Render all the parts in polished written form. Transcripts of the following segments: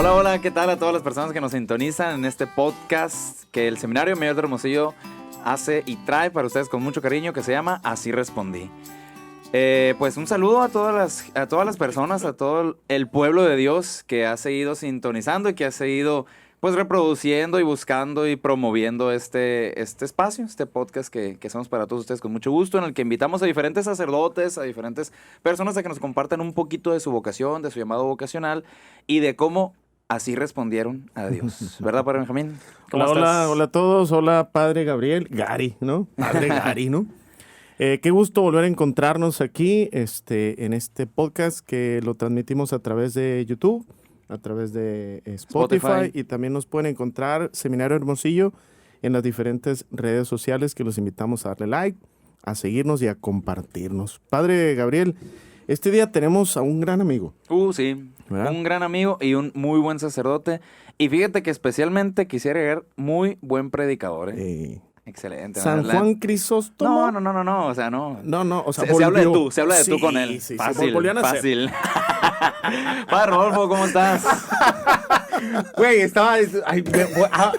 Hola, hola, ¿qué tal a todas las personas que nos sintonizan en este podcast que el Seminario Mayor de Hermosillo hace y trae para ustedes con mucho cariño, que se llama Así Respondí? Pues un saludo a todas las personas, a todo el pueblo de Dios que ha seguido sintonizando y que ha seguido pues reproduciendo y buscando y promoviendo este espacio, este podcast que hacemos para todos ustedes con mucho gusto, en el que invitamos a diferentes sacerdotes, a diferentes personas a que nos compartan un poquito de su vocación, de su llamado vocacional y de cómo así respondieron a Dios. ¿Verdad, Padre Benjamín? ¿Cómo estás? Hola a todos. Hola, Padre Gabriel. Gary, ¿no? Padre Gary, ¿no? Qué gusto volver a encontrarnos aquí en este podcast que lo transmitimos a través de YouTube, a través de Spotify, y también nos pueden encontrar Seminario Hermosillo en las diferentes redes sociales, que los invitamos a darle like, a seguirnos y a compartirnos. Padre Gabriel, este día tenemos a un gran amigo. Sí, ¿verdad? un gran amigo y un muy buen sacerdote. Y fíjate que especialmente quisiera agregar muy buen predicador, ¿eh? Excelente. San Juan Crisóstomo. No, o sea, no. No, o sea, Se habla de volvió. tú, se habla de tú Sí, con él. sí, Fácil, volvían a hacer. fácil. Padre Rodolfo, ¿cómo estás? Güey, estaba...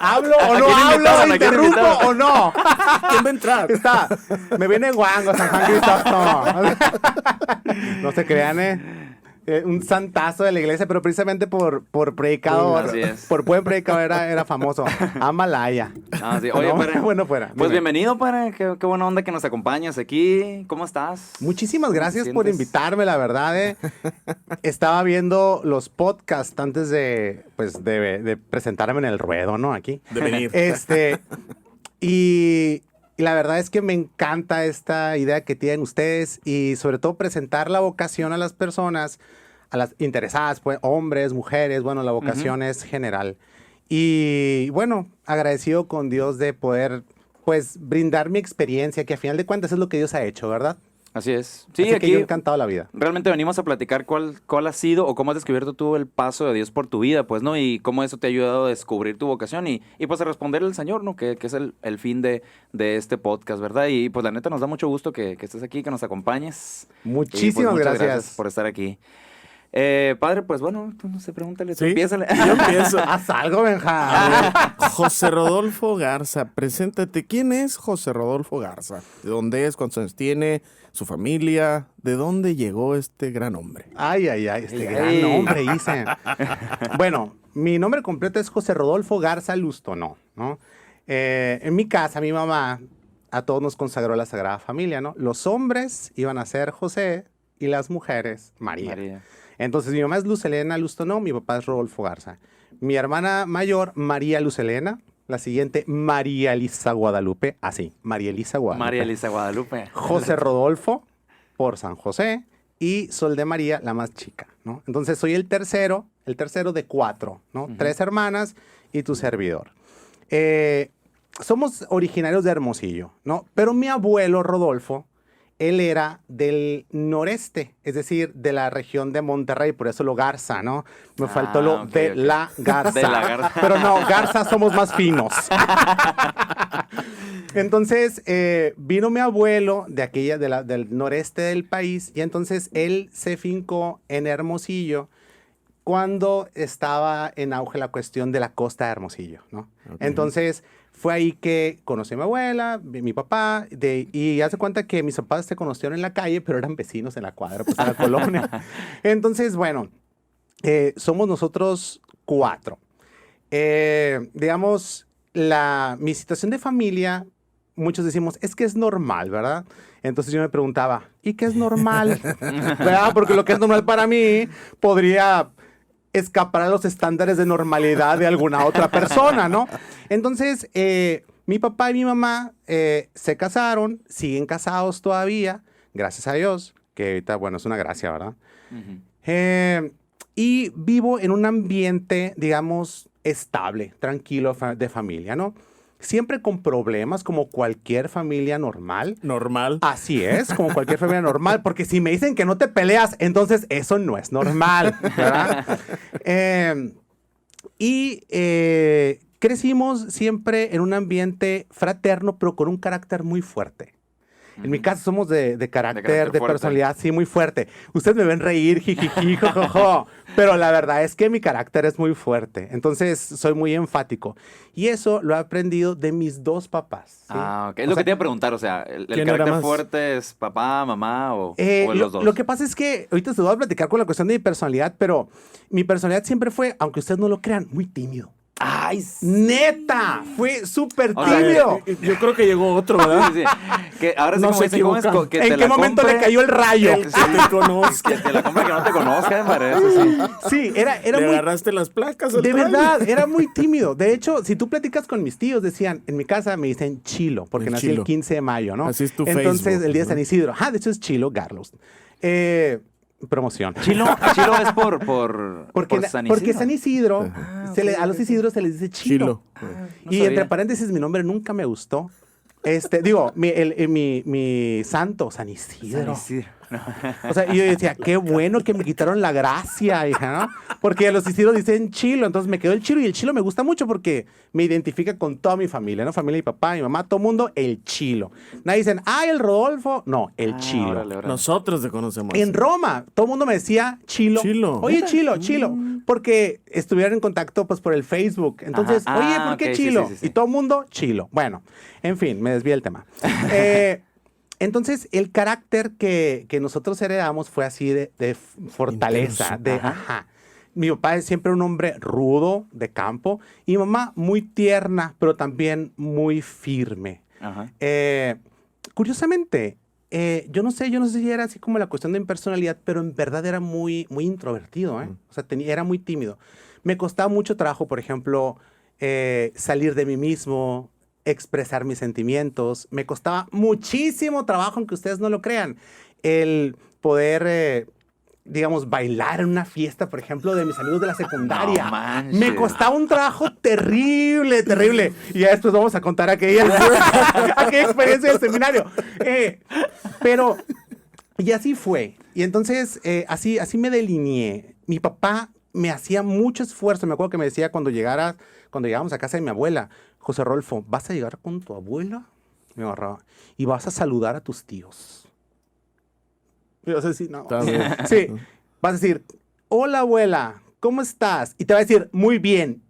¿Hablo o ¿A no quién invitaron? ¿A hablo? quién ¿Interrumpo invitaron? o no? ¿Quién va a entrar? Me viene guango San Juan Crisóstomo. No se crean, un santazo de la iglesia, pero precisamente por predicador, Así es. por buen predicador era famoso. Amalaya. Ah, sí. Oye, No, padre. bueno, fuera. Pues Dime. bienvenido, padre. Qué buena onda que nos acompañas aquí. ¿Cómo estás? Muchísimas ¿Cómo te gracias por sientes? invitarme, la verdad. Estaba viendo los podcasts antes de presentarme en el ruedo, ¿no? Aquí. De venir. Y la verdad es que me encanta esta idea que tienen ustedes y sobre todo presentar la vocación a las personas, a las interesadas, pues, hombres, mujeres, bueno, la vocación es general. Y bueno, agradecido con Dios de poder, pues, brindar mi experiencia, que a final de cuentas es lo que Dios ha hecho, ¿verdad? Así es. Sí, Así que aquí yo he encantado la vida. realmente venimos a platicar cuál ha sido o cómo has descubierto tú el paso de Dios por tu vida, pues, ¿no? Y cómo eso te ha ayudado a descubrir tu vocación y pues a responderle al Señor, ¿no? Que es el fin de este podcast, ¿verdad? Y pues la neta nos da mucho gusto que estés aquí, que nos acompañes. Y, pues, Muchísimas muchas gracias. por estar aquí. Padre, pues bueno, tú no sé, pregúntale, tú ¿Sí? empiézale. Yo empiezo. Haz algo, Benja. José Rodolfo Garza, preséntate. ¿Quién es José Rodolfo Garza? ¿De dónde es? ¿Cuántos años tiene? ¿Su familia? ¿De dónde llegó este gran hombre? Ay, gran nombre hice. Bueno, mi nombre completo es José Rodolfo Garza Lustono, ¿no? En mi casa, mi mamá a todos nos consagró la Sagrada Familia, ¿no? Los hombres iban a ser José y las mujeres María. Entonces, mi mamá es Luz Helena Lustono, mi papá es Rodolfo Garza. Mi hermana mayor, María Luz Helena. La siguiente, María Elisa Guadalupe. Así, María Elisa Guadalupe. María Elisa Guadalupe. José Rodolfo, por San José. Y Sol de María, la más chica, ¿no? Entonces, soy el tercero de 4, ¿no? 3 hermanas y tu servidor. Somos originarios de Hermosillo, ¿no? Pero mi abuelo, Rodolfo, él era del noreste, es decir, de la región de Monterrey, por eso lo Garza, ¿no? Me faltó lo ok, de ok. la Garza. De la Garza. Pero no, Garza somos más finos. Entonces, vino mi abuelo de aquella, del noreste del país, y entonces él se fincó en Hermosillo cuando estaba en auge la cuestión de la costa de Hermosillo, ¿no? Okay. Entonces, fue ahí que conocí a mi abuela, mi papá, y hace cuenta que mis papás se conocieron en la calle, pero eran vecinos en la cuadra, pues en la colonia. Entonces, bueno, somos nosotros 4. Digamos, mi situación de familia, muchos decimos, es que es normal, ¿verdad? Entonces yo me preguntaba, ¿y qué es normal? ¿Verdad? Porque lo que es normal para mí podría escapar a los estándares de normalidad de alguna otra persona, ¿no? Entonces, mi papá y mi mamá se casaron, siguen casados todavía, gracias a Dios, que ahorita, bueno, es una gracia, ¿verdad? Y vivo en un ambiente, digamos, estable, tranquilo de familia, ¿no? Siempre con problemas, como cualquier familia normal. Normal. Así es, como cualquier familia normal, porque si me dicen que no te peleas, entonces eso no es normal, ¿verdad? Crecimos siempre en un ambiente fraterno, pero con un carácter muy fuerte. En mi casa somos de carácter, de fuerte. personalidad, sí, muy fuerte. Ustedes me ven reír, jijiji, jojojo, pero la verdad es que mi carácter es muy fuerte. Entonces, soy muy enfático. Y eso lo he aprendido de mis dos papás. ¿sí? Ok. Es lo que te iba a preguntar, o sea, ¿el ¿quién era carácter más? fuerte es papá, mamá o los dos? Lo que pasa es que ahorita te voy a platicar con la cuestión de mi personalidad, pero mi personalidad siempre fue, aunque ustedes no lo crean, muy tímido. ¡Ay! ¡Neta! Fue súper O sea, tímido. Yo creo que llegó otro, ¿verdad? Sí, sí. Que ahora sí No como se dicen, ¿cómo es? equivocan. Que te ¿En qué la momento compre- le cayó el rayo? El que te conozca. Que te la compre que no te conozca, me parece, sí. Sí, era ¿Le muy... agarraste las placas al De trailer? verdad, era muy tímido. De hecho, si tú platicas con mis tíos, decían, en mi casa me dicen Chilo, porque El nací Chilo. el 15 de mayo, ¿no? Así es tu Entonces, Facebook, el día de ¿no? San Isidro. De hecho es Chilo, Carlos. Promoción. Chilo es por San Isidro. Porque San Isidro, a los ok. Isidros se les dice Chilo. Chilo. No Y sabía. entre paréntesis, mi nombre nunca me gustó. Digo, mi santo, San Isidro. San Isidro. No. O sea, y yo decía, qué bueno que me quitaron la gracia, hija, ¿no? Porque los Isidros dicen Chilo, entonces me quedó el Chilo y el Chilo me gusta mucho porque me identifica con toda mi familia, ¿no? Familia, mi papá, mi mamá, todo mundo, el Chilo. Nadie dicen, el Rodolfo. No, el Chilo. Órale. Nosotros te conocemos. En Roma, todo el mundo me decía Chilo. Chilo. Oye, Chilo, Chilo. Porque estuvieron en contacto pues por el Facebook. Entonces, Ajá. oye, ¿por qué Ok, sí, Chilo? sí, sí. Y todo el mundo, Chilo. Bueno, en fin, me desvié el tema. Entonces, el carácter que nosotros heredamos fue así de fortaleza, Intenso. ajá. Mi papá es siempre un hombre rudo, de campo, y mi mamá muy tierna, pero también muy firme. Ajá. Curiosamente, yo no sé si era así como la cuestión de mi personalidad, pero en verdad era muy, muy introvertido, ¿eh? O sea, era muy tímido. Me costaba mucho trabajo, por ejemplo, salir de mí mismo, expresar mis sentimientos. Me costaba muchísimo trabajo, aunque ustedes no lo crean, el poder, digamos, bailar en una fiesta, por ejemplo, de mis amigos de la secundaria. No manches. Me costaba un trabajo terrible, terrible. Y ya después vamos a contar aquella experiencia del seminario. Pero, y así fue. Y entonces, así me delineé. Mi papá me hacía mucho esfuerzo. Me acuerdo que me decía cuando llegábamos a casa de mi abuela, José Rolfo, ¿vas a llegar con tu abuela? Me agarraba. Y vas a saludar a tus tíos. Y yo así, no. Está bien. Sí, vas a decir, hola abuela, ¿cómo estás? Y te va a decir, muy bien.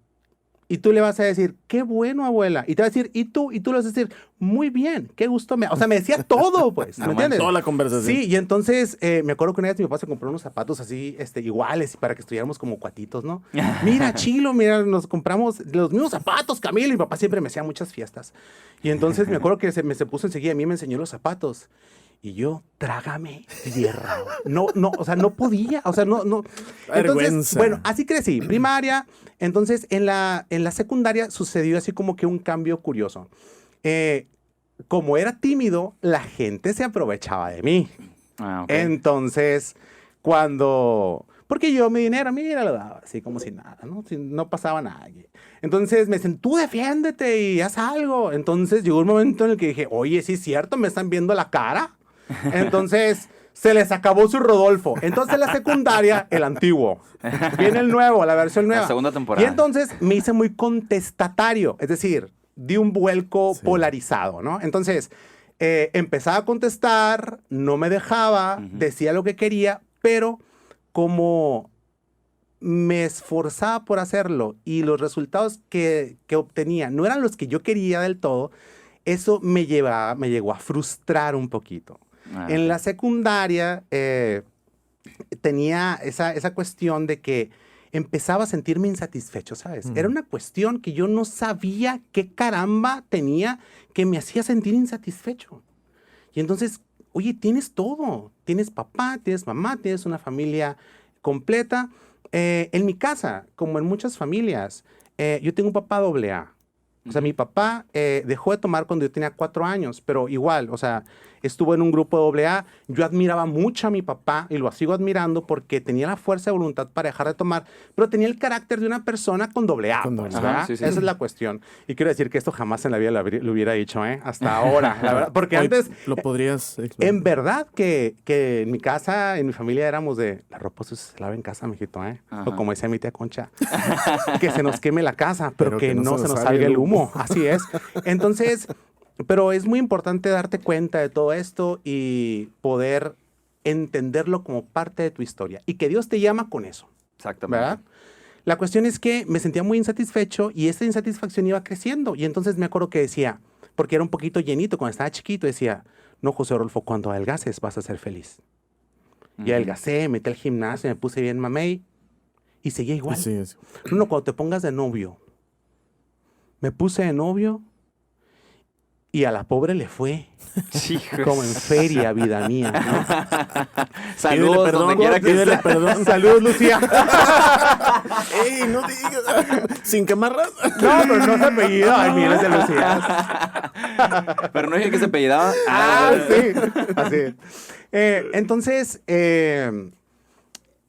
Y tú le vas a decir, qué bueno, abuela. Y te va a decir, ¿y tú? Y tú le vas a decir, muy bien, qué gusto me... O sea, me decía todo, pues, ¿me No entiendes? Toda la conversación. Sí, y entonces me acuerdo que una vez mi papá se compró unos zapatos así, iguales, para que estuviéramos como cuatitos, ¿no? Mira, Chilo, mira, nos compramos los mismos zapatos, Camilo. Y mi papá siempre me hacía muchas fiestas. Y entonces me acuerdo que se puso enseguida, a mí me enseñó los zapatos. Y yo, trágame tierra. No, o sea, no podía, o sea, no. Entonces, Vergüenza. bueno, así crecí, primaria. Entonces, en la secundaria sucedió así como que un cambio curioso. Como era tímido, la gente se aprovechaba de mí. Ok. Entonces, porque yo mi dinero, mira, lo daba así como si nada, ¿no? No pasaba nada. Entonces me dicen, tú defiéndete y haz algo. Entonces llegó un momento en el que dije, oye, sí es cierto, me están viendo la cara. Entonces se les acabó su Rodolfo. Entonces la secundaria, el antiguo. Viene el nuevo, la versión nueva. La segunda temporada. Y entonces me hice muy contestatario, es decir, di un vuelco polarizado, ¿no? Entonces empezaba a contestar, no me dejaba, decía lo que quería, pero como me esforzaba por hacerlo y los resultados que obtenía no eran los que yo quería del todo, eso me llegó a frustrar un poquito. En la secundaria tenía esa cuestión de que empezaba a sentirme insatisfecho, ¿sabes? Era una cuestión que yo no sabía qué caramba tenía que me hacía sentir insatisfecho. Y entonces, oye, tienes todo. Tienes papá, tienes mamá, tienes una familia completa. En mi casa, como en muchas familias, yo tengo un papá AA. O sea, mi papá dejó de tomar cuando yo tenía 4 años, pero igual, o sea, estuvo en un grupo AA. Yo admiraba mucho a mi papá y lo sigo admirando porque tenía la fuerza de voluntad para dejar de tomar, pero tenía el carácter de una persona con AA. Con Pues, AA. ¿verdad? Sí, sí. Esa es la cuestión. Y quiero decir que esto jamás en la vida lo hubiera dicho, hasta ahora, la verdad. Porque Hoy antes, ¿Lo podrías explicar? en verdad que en mi casa, en mi familia éramos de, la ropa se lava en casa, mijito, ¿eh? Ajá. O como decía mi tía Concha, que se nos queme la casa, pero que no se nos salga el el humo. Así es. Entonces, Pero es muy importante darte cuenta de todo esto y poder entenderlo como parte de tu historia. Y que Dios te llama con eso, Exactamente. ¿verdad? La cuestión es que me sentía muy insatisfecho y esta insatisfacción iba creciendo. Y entonces me acuerdo que decía, porque era un poquito llenito cuando estaba chiquito, decía, no, José Rodolfo, cuando adelgaces vas a ser feliz. Y adelgacé, metí al gimnasio, me puse bien mamey y seguía igual. Sí. No, cuando te pongas de novio. Me puse de novio y a la pobre le fue Hijos. como en feria, vida mía, ¿no? Saludos perdón, donde quiera que pídele esté. perdón. Salud, Lucía. ¡Ey, no digas! ¿Sin quemarras? No, pero no se apellido. Ay, mira, es de Lucía. Pero no dije que se apellidaba. Sí. Así. Entonces,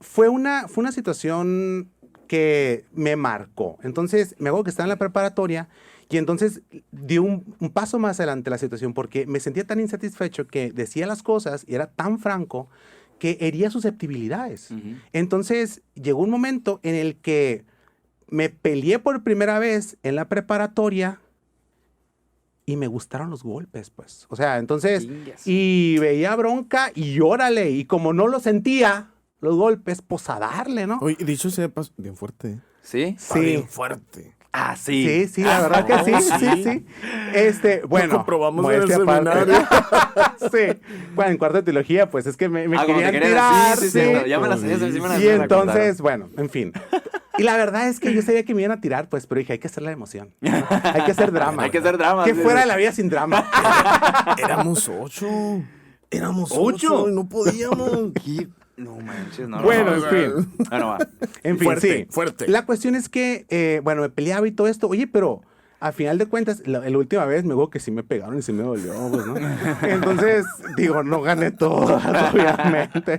fue una situación que me marcó. Entonces, me acuerdo que estaba en la preparatoria y entonces di un paso más adelante la situación porque me sentía tan insatisfecho que decía las cosas y era tan franco que hería susceptibilidades. Entonces, llegó un momento en el que me peleé por primera vez en la preparatoria y me gustaron los golpes, pues. O sea, entonces, Chingas. y veía bronca y órale. Y como no lo sentía, los golpes, pues a darle, ¿no? Oye, dicho sea de paso, bien fuerte. ¿Sí? Está bien fuerte. Ah, sí. Sí, la verdad que sí, sí. sí. Bueno. Lo comprobamos en el modestia aparte. seminario. Sí. Bueno, en cuarto de teología, pues es que me Ah, como querían te querían- tirar. Sí, sí. ya me la sé, sí me la Y me la entonces, bueno, en fin. Y la verdad es que yo sabía que me iban a tirar, pues, pero dije, hay que hacer la emoción. Hay que hacer drama. Hay que hacer drama, Que sí, fuera sí. de la vida sin drama. Éramos 8. Éramos ¿Ocho? 8 y no podíamos. No manches, no. Bueno, no, en no. fin. Bueno, va. En fin, Fuerte, sí. fuerte. La cuestión es que, bueno, me peleaba y todo esto. Oye, pero a final de cuentas, la última vez me acuerdo que sí me pegaron y sí me dolió, pues, ¿no? Entonces, digo, no gané todo, obviamente.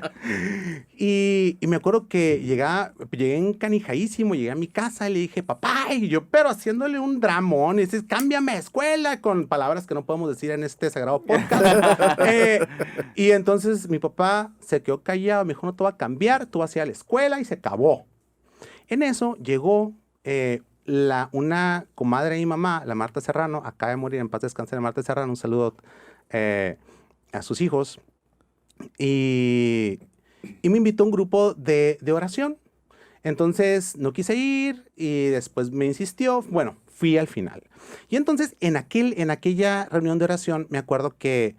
Y me acuerdo que llegué encanijadísimo, llegué a mi casa y le dije, papá, y yo, pero haciéndole un dramón, y dices, cámbiame de escuela, con palabras que no podemos decir en este sagrado podcast. Y entonces mi papá se quedó callado, me dijo, no te va a cambiar, tú vas a ir a la escuela y se acabó. En eso llegó una comadre de mi mamá, la Marta Serrano, acaba de morir, en paz descanse la Marta Serrano, un saludo a sus hijos, y me invitó a un grupo de oración. Entonces no quise ir y después me insistió, bueno, fui al final. Y entonces en aquella reunión de oración me acuerdo que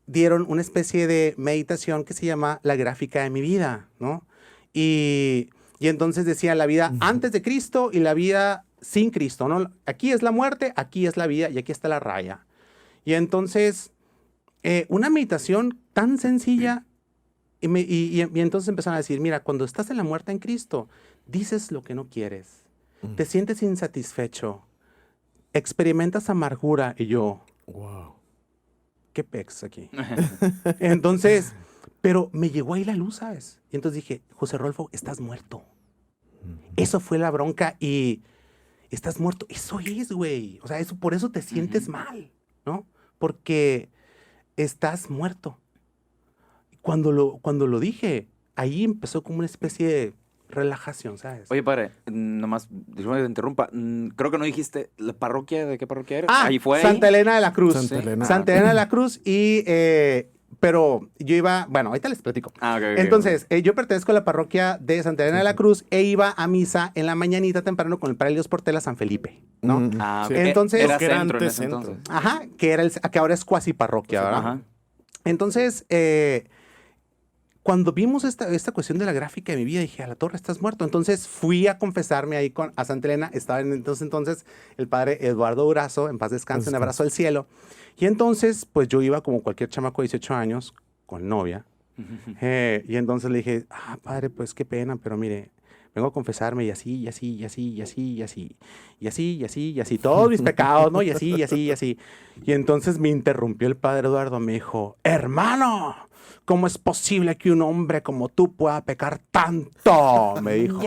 dieron una especie de meditación que se llama La gráfica de mi vida, ¿no? Y entonces decía la vida antes de Cristo y la vida sin Cristo, ¿no? Aquí es la muerte, aquí es la vida y aquí está la raya. Y entonces, una meditación tan sencilla, y entonces empezaron a decir, mira, cuando estás en la muerte en Cristo, dices lo que no quieres, te sientes insatisfecho, experimentas amargura, y yo, Wow. ¿qué pex aquí? Entonces, pero me llegó ahí la luz, ¿sabes? Y entonces dije, José Rodolfo, estás muerto. Eso fue la bronca y estás muerto. Eso es, güey. O sea, por eso te sientes mal, ¿no? Porque estás muerto. Cuando lo dije, ahí empezó como una especie de relajación, ¿sabes? Oye, padre, nomás, disculpa que te interrumpa. Creo que no dijiste la parroquia, ¿de qué parroquia eres? Ah, Ahí fue. Santa Elena de la Cruz. Santa Elena. Santa Elena de la Cruz y... pero yo iba... Bueno, ahorita les platico. Ah, ok, ok. Entonces, yo pertenezco a la parroquia de Santa Elena de la Cruz e iba a misa en la mañanita temprano con el padre Dios Portela San Felipe, ¿no? Ah, ok. Sí. Entonces- Era Que era centro en antes ese centro. entonces. Ajá, que ahora es cuasi parroquia, ¿verdad? Ajá. Entonces, cuando vimos esta cuestión de la gráfica de mi vida, dije, a la torre, estás muerto. Entonces fui a confesarme ahí a Santa Elena. Estaba entonces el padre Eduardo Durazo, en paz descanse, un abrazo al cielo. Y entonces, pues yo iba como cualquier chamaco de 18 años, con novia. Y entonces le dije, padre, pues qué pena, pero mire, vengo a confesarme y así, y así, y así, y así, y así, y así, y así, y así, todos mis pecados, ¿no? Y así, y así, y así. Y entonces me interrumpió el padre Eduardo, me dijo, hermano, ¿cómo es posible que un hombre como tú pueda pecar tanto? Me dijo.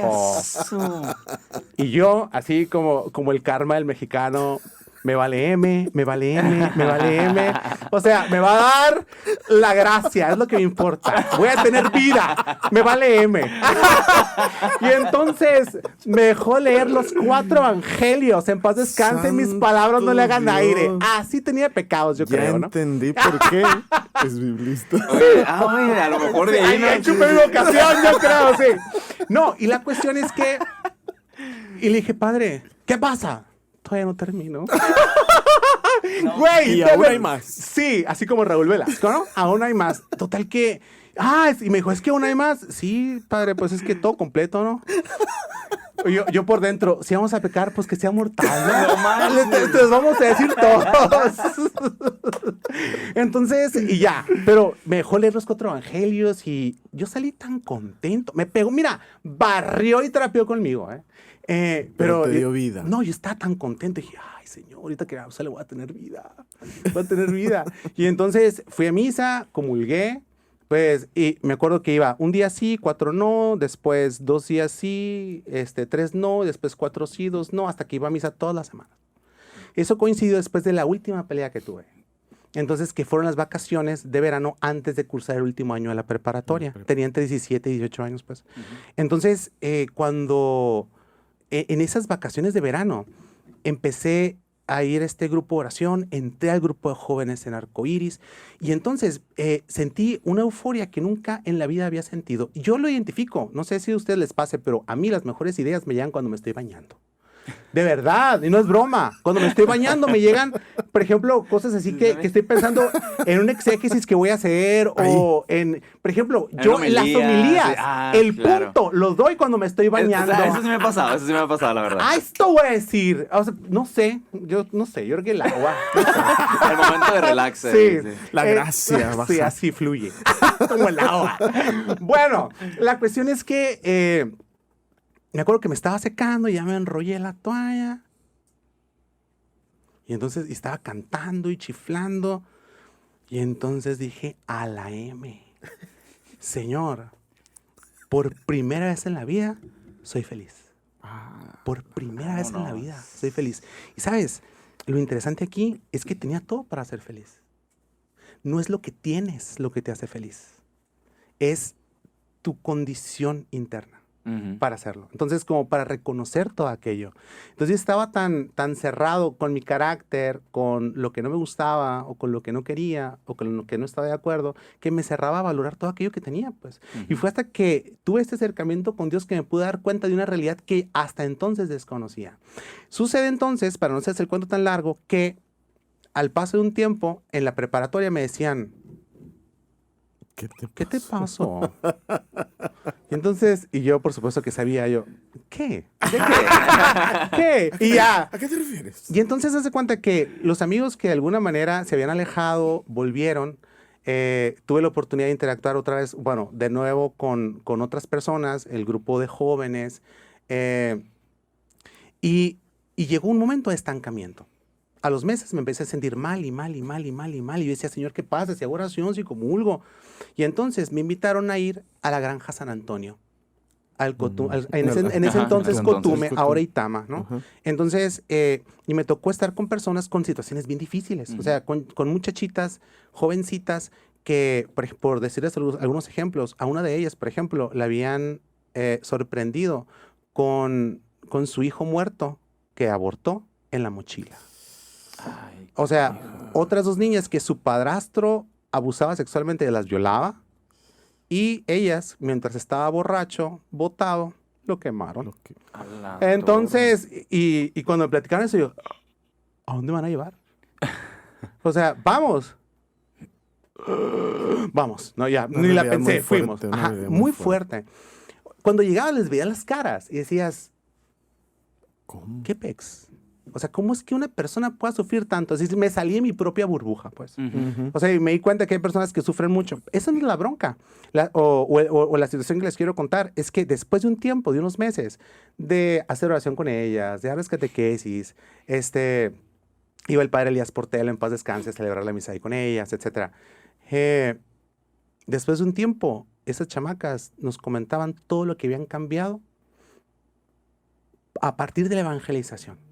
Y yo, así como el karma del mexicano, me vale M, me vale M, me vale M. O sea, me va a dar la gracia, es lo que me importa. Voy a tener vida, me vale M. Y entonces me dejó leer los 4 evangelios. En paz descanse, mis palabras no le hagan aire. Así tenía pecados, yo creo, ¿no? Ya entendí por qué es biblista. Oye, a lo mejor de ahí no. Hay chupe de vocación, yo creo, sí. No, y la cuestión es que... Y le dije, padre, ¿qué pasa? Todavía no termino. Güey, y aún hay más. Sí, así como Raúl Velasco, ¿no? Aún hay más. Total que... y me dijo, ¿es que aún hay más? Sí, padre, pues es que todo completo, ¿no? Yo por dentro, si vamos a pecar, pues que sea mortal, ¿no? Entonces vamos a decir todos. Entonces, y ya. Pero me dejó leer los 4 evangelios y yo salí tan contento. Me pegó, mira, barrió y trapeó conmigo, pero te dio vida. No, yo estaba tan contento. Dije, ay, Señor, ahorita que le voy a tener vida. Voy a tener vida. Y entonces fui a misa, comulgué. Pues, y me acuerdo que iba un día sí, 4 no, después 2 días sí, 3 no, después 4 sí, 2 no, hasta que iba a misa todas las semanas. Eso coincidió después de la última pelea que tuve. Entonces, que fueron las vacaciones de verano antes de cursar el último año de la preparatoria. Tenía entre 17 y 18 años, pues. Entonces, cuando en esas vacaciones de verano empecé a ir a este grupo de oración, entré al grupo de jóvenes en Arcoíris y entonces sentí una euforia que nunca en la vida había sentido. Yo lo identifico, no sé si a ustedes les pase, pero a mí las mejores ideas me llegan cuando me estoy bañando. De verdad, y no es broma. Cuando me estoy bañando me llegan, por ejemplo, cosas así que estoy pensando en un exégesis que voy a hacer o en, por ejemplo, yo en las homilías, punto, lo doy cuando me estoy bañando. Eso sí me ha pasado, la verdad. Esto voy a decir, o sea, no sé, yo creo que el agua. El momento de relax. Sí. La gracia. Sí, así fluye, como el agua. Bueno, la cuestión es que... me acuerdo que me estaba secando y ya me enrollé la toalla. Y entonces estaba cantando y chiflando. Y entonces dije, a la M. Señor, por primera vez en la vida, soy feliz. Por primera vez en la vida, soy feliz. Y sabes, lo interesante aquí es que tenía todo para ser feliz. No es lo que tienes lo que te hace feliz. Es tu condición interna. Para hacerlo. Entonces, como para reconocer todo aquello. Entonces, estaba tan cerrado con mi carácter, con lo que no me gustaba, o con lo que no quería, o con lo que no estaba de acuerdo, que me cerraba a valorar todo aquello que tenía, pues. Y fue hasta que tuve este acercamiento con Dios que me pude dar cuenta de una realidad que hasta entonces desconocía. Sucede entonces, para no hacer el cuento tan largo, que al paso de un tiempo, en la preparatoria me decían, ¿qué te pasó? Y entonces, y yo por supuesto que sabía yo, ¿qué? ¿De qué? ¿Qué? Y ya. ¿A qué te refieres? Y entonces hace cuenta que los amigos que de alguna manera se habían alejado, volvieron. Tuve la oportunidad de interactuar otra vez, bueno, de nuevo con otras personas, el grupo de jóvenes. Y llegó un momento de estancamiento. A los meses me empecé a sentir mal. Y yo decía, Señor, ¿qué pasa? Si hago oración, si comulgo. Y entonces me invitaron a ir a la Granja San Antonio. En ese entonces Cotume, ahora Itama, ¿no? Entonces, y me tocó estar con personas con situaciones bien difíciles. O sea, con muchachitas, jovencitas, que, por decirles algunos ejemplos, a una de ellas, por ejemplo, la habían sorprendido con su hijo muerto que abortó en la mochila. O sea, otras 2 niñas que su padrastro abusaba sexualmente, las violaba, y ellas, mientras estaba borracho, botado, lo quemaron. Entonces, y cuando me platicaron eso, yo, ¿a dónde van a llevar? O sea, vamos. No, ya, ni la pensé, fuimos. Muy fuerte. Cuando llegaba les veía las caras y decías, ¿cómo? ¿Qué pex? O sea, ¿cómo es que una persona pueda sufrir tanto? Así me salí de mi propia burbuja, pues. O sea, y me di cuenta que hay personas que sufren mucho. Esa no es la bronca. O la situación que les quiero contar es que después de un tiempo, de unos meses, de hacer oración con ellas, de darles catequesis, iba el padre Elías Portela, en paz descanse, a celebrar la misa ahí con ellas, etc. Después de un tiempo, esas chamacas nos comentaban todo lo que habían cambiado a partir de la evangelización.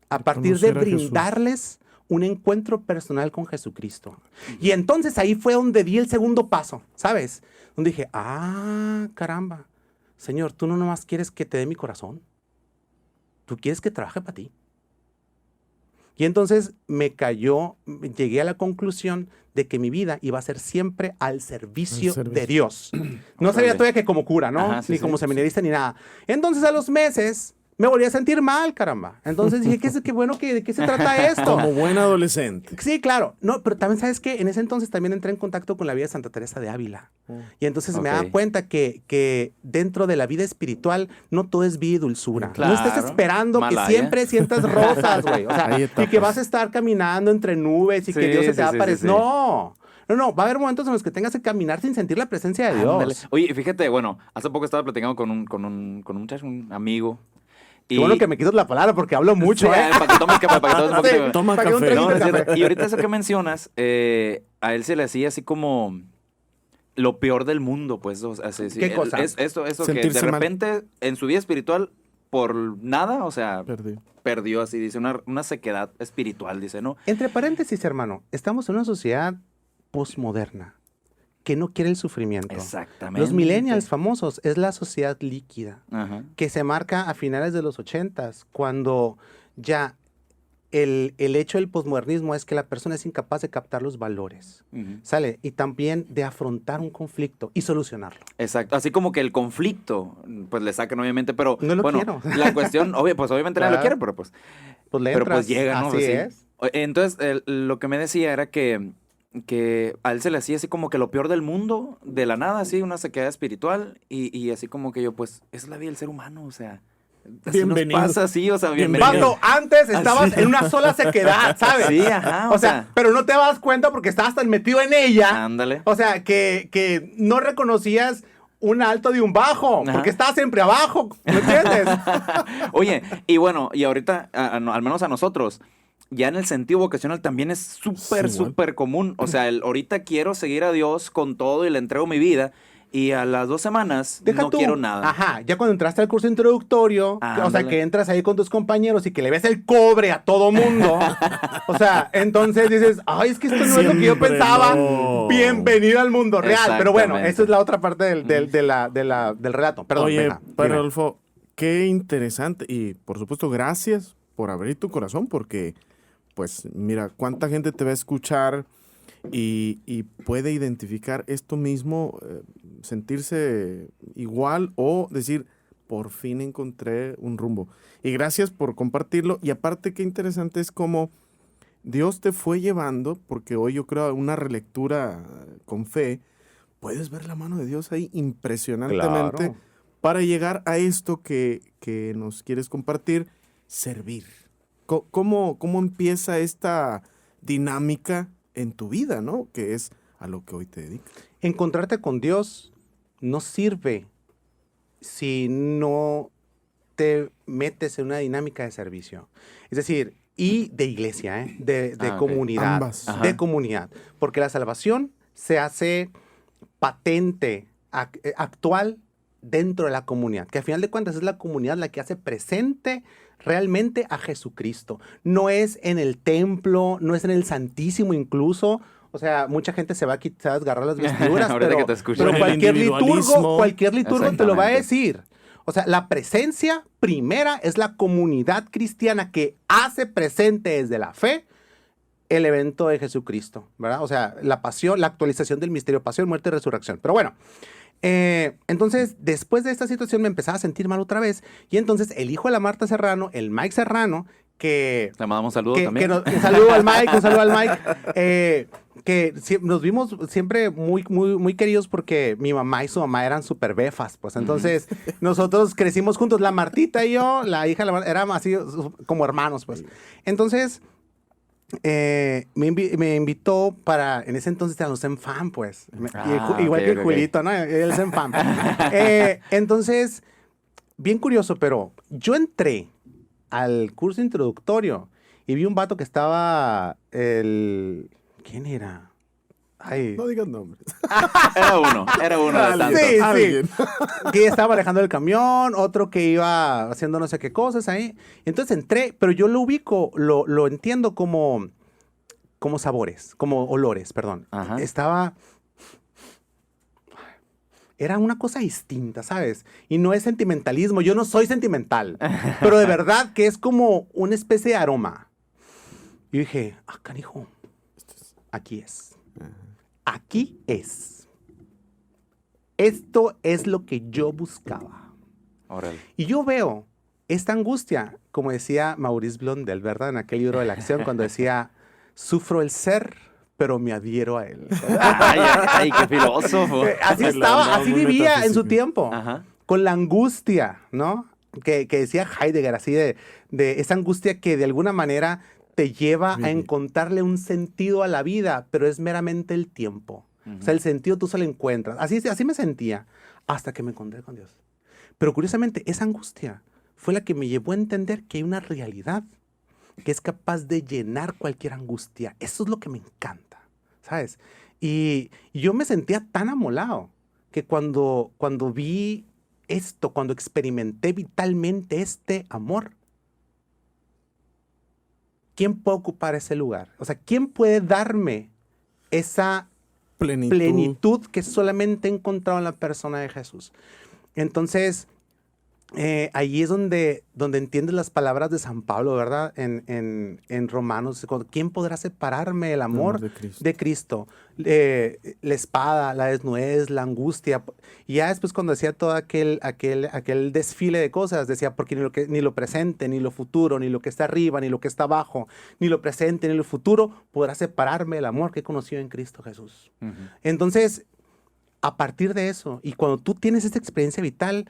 a partir de conocer a Jesús. brindarles un encuentro personal con Jesucristo. Y entonces ahí fue donde di el segundo paso, ¿sabes? Donde dije, caramba, Señor, tú no nomás quieres que te dé mi corazón, tú quieres que trabaje para ti. Y entonces llegué a la conclusión de que mi vida iba a ser siempre al servicio de Dios. No sabía todavía que como cura, ¿no? Ajá, sí, ni como seminarista ni nada. Entonces a los meses me volví a sentir mal, caramba. Entonces dije, qué bueno, ¿de qué se trata esto? Como buen adolescente. Sí, claro. No, pero también, ¿sabes qué? En ese entonces también entré en contacto con la vida de Santa Teresa de Ávila. Y entonces me daba cuenta que dentro de la vida espiritual no todo es vida y dulzura. Claro. No estés esperando Malaya. que siempre sientas rosas, güey. O sea, Hay y etapas. que vas a estar caminando entre nubes y que Sí, Dios se sí, te va a sí, aparecer. sí. No, va a haber momentos en los que tengas que caminar sin sentir la presencia de Dios. Ándale. Oye, fíjate, bueno, hace poco estaba platicando con un muchacho, un amigo. Qué bueno que me quitas la palabra porque hablo mucho, Sí, para que tomes café, para que tomes un poquito de... Toma Para que un café. traguito No, de no es café. cierto. Y ahorita eso que mencionas, a él se le hacía así como lo peor del mundo, pues. O sea, sí, ¿Qué cosa? Esto que de Sentirse mal. repente en su vida espiritual, por nada, o sea, Perdí. perdió así, dice, una sequedad espiritual, dice, ¿no? Entre paréntesis, hermano, estamos en una sociedad posmoderna que no quiere el sufrimiento. Exactamente. Los millennials famosos es la sociedad líquida Ajá. que se marca a finales de los 80s, cuando ya el hecho del posmodernismo es que la persona es incapaz de captar los valores, Ujú. ¿sale? Y también de afrontar un conflicto y solucionarlo. Exacto, así como que el conflicto, pues le sacan obviamente, pero No lo bueno, quiero. la cuestión, pues obviamente nadie lo Claro. quiere, pero pues, Pues le pero entras, pues llega, ¿no? así Pues, sí. es. Entonces, lo que me decía era que a él se le hacía así como que lo peor del mundo, de la nada, así, una sequedad espiritual, y así como que yo, pues, es la vida del ser humano, o sea, así Bienvenido. nos pasa así, o sea, Bienvenido. bienvenido. Cuando antes estabas en una sola sequedad, ¿sabes? Sí, ajá, O sea, pero no te das cuenta porque estabas tan metido en ella. ándale. O sea, que no reconocías un alto de un bajo, Ajá. porque estabas siempre abajo, ¿me entiendes? Oye, y bueno, y ahorita, al menos a nosotros, ya en el sentido vocacional también es súper, Sí, igual. súper común. O sea, ahorita quiero seguir a Dios con todo y le entrego mi vida. Y a las 2 semanas Deja no tú. quiero nada. Ajá, ya cuando entraste al curso introductorio, o sea, Ándale. que entras ahí con tus compañeros y que le ves el cobre a todo mundo. O sea, entonces dices, ay, es que esto no es lo que yo Siempre pensaba. no. Bienvenido al mundo real. Pero bueno, Exactamente. esa es la otra parte del relato. Perdón, Oye, venga, Padre dime. Rodolfo, qué interesante. Y por supuesto, gracias por abrir tu corazón, porque, pues, mira, cuánta gente te va a escuchar y puede identificar esto mismo, sentirse igual o decir, por fin encontré un rumbo. Y gracias por compartirlo. Y aparte, qué interesante es cómo Dios te fue llevando, porque hoy yo creo una relectura con fe, puedes ver la mano de Dios ahí impresionantemente Claro. para llegar a esto que nos quieres compartir, servir. ¿Cómo empieza esta dinámica en tu vida, ¿no? Que es a lo que hoy te dedicas. Encontrarte con Dios no sirve si no te metes en una dinámica de servicio. Es decir, y de iglesia, ¿eh? de Ok. comunidad. Ambas. Ajá. De comunidad. Porque la salvación se hace patente, actual dentro de la comunidad. Que al final de cuentas es la comunidad la que hace presente realmente a Jesucristo. No es en el templo, no es en el Santísimo incluso. O sea, mucha gente se va a quitar, a desgarrar las vestiduras, Ahorita pero, que te escucho. pero El cualquier individualismo. liturgo te lo va a Exactamente. decir. O sea, la presencia primera es la comunidad cristiana que hace presente desde la fe el evento de Jesucristo, ¿verdad? O sea, la pasión, la actualización del misterio, pasión, muerte y resurrección. Pero bueno, entonces, después de esta situación me empezaba a sentir mal otra vez. Y entonces el hijo de la Marta Serrano, el Mike Serrano, que Le mandamos un saludo también. un saludo al Mike, un saludo al Mike. Nos vimos siempre muy, muy, muy queridos porque mi mamá y su mamá eran súper befas. Pues entonces nosotros crecimos juntos. La Martita y yo, la hija de la Marta, éramos así como hermanos, pues. Entonces, me invitó para, en ese entonces éramos en fan, pues. Igual ok, que el ok, Julito, ¿no? Él es en fan. Entonces, bien curioso, pero yo entré al curso introductorio y vi un vato que estaba, ¿quién era? Ay. No digas nombres. Era uno de tantos. Sí, Alguien. Que estaba manejando el camión, otro que iba haciendo no sé qué cosas ahí. Entonces entré, pero yo lo ubico, lo entiendo como sabores, como olores, perdón. Ajá. Era una cosa distinta, ¿sabes? Y no es sentimentalismo, yo no soy sentimental, pero de verdad que es como una especie de aroma. Y dije, canijo, aquí es. Aquí es. Esto es lo que yo buscaba. Órale. Y yo veo esta angustia, como decía Maurice Blondel, ¿verdad? En aquel libro de la acción, cuando decía, sufro el ser, pero me adhiero a él. Ay, qué filósofo. Así estaba, así muy vivía en su metafísico. tiempo. Ajá. Con la angustia, ¿no? Que decía Heidegger, así de esa angustia que de alguna manera te lleva a encontrarle un sentido a la vida, pero es meramente el tiempo. O sea, el sentido tú se lo encuentras. Así me sentía hasta que me encontré con Dios. Pero curiosamente, esa angustia fue la que me llevó a entender que hay una realidad que es capaz de llenar cualquier angustia. Eso es lo que me encanta, ¿sabes? Y yo me sentía tan amolado que cuando vi esto, cuando experimenté vitalmente este amor, ¿quién puede ocupar ese lugar? O sea, ¿quién puede darme esa plenitud que solamente he encontrado en la persona de Jesús? Entonces, ahí es donde entiendes las palabras de San Pablo, ¿verdad? En Romanos, ¿quién podrá separarme del amor de Cristo? La espada, la desnudez, la angustia. Y ya después cuando decía todo aquel desfile de cosas, decía, porque ni lo presente, ni lo futuro, ni lo que está arriba, ni lo que está abajo, ni lo presente, ni lo futuro, podrá separarme del amor que he conocido en Cristo Jesús. Entonces, a partir de eso, y cuando tú tienes esta experiencia vital,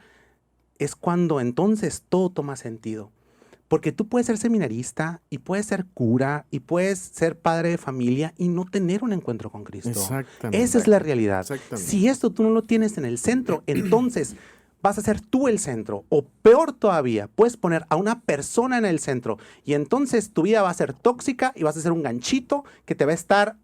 es cuando entonces todo toma sentido. Porque tú puedes ser seminarista y puedes ser cura y puedes ser padre de familia y no tener un encuentro con Cristo. Exactamente. Esa es la realidad. Exactamente. Si esto tú no lo tienes en el centro, entonces vas a ser tú el centro. O peor todavía, puedes poner a una persona en el centro y entonces tu vida va a ser tóxica y vas a ser un ganchito que te va a estar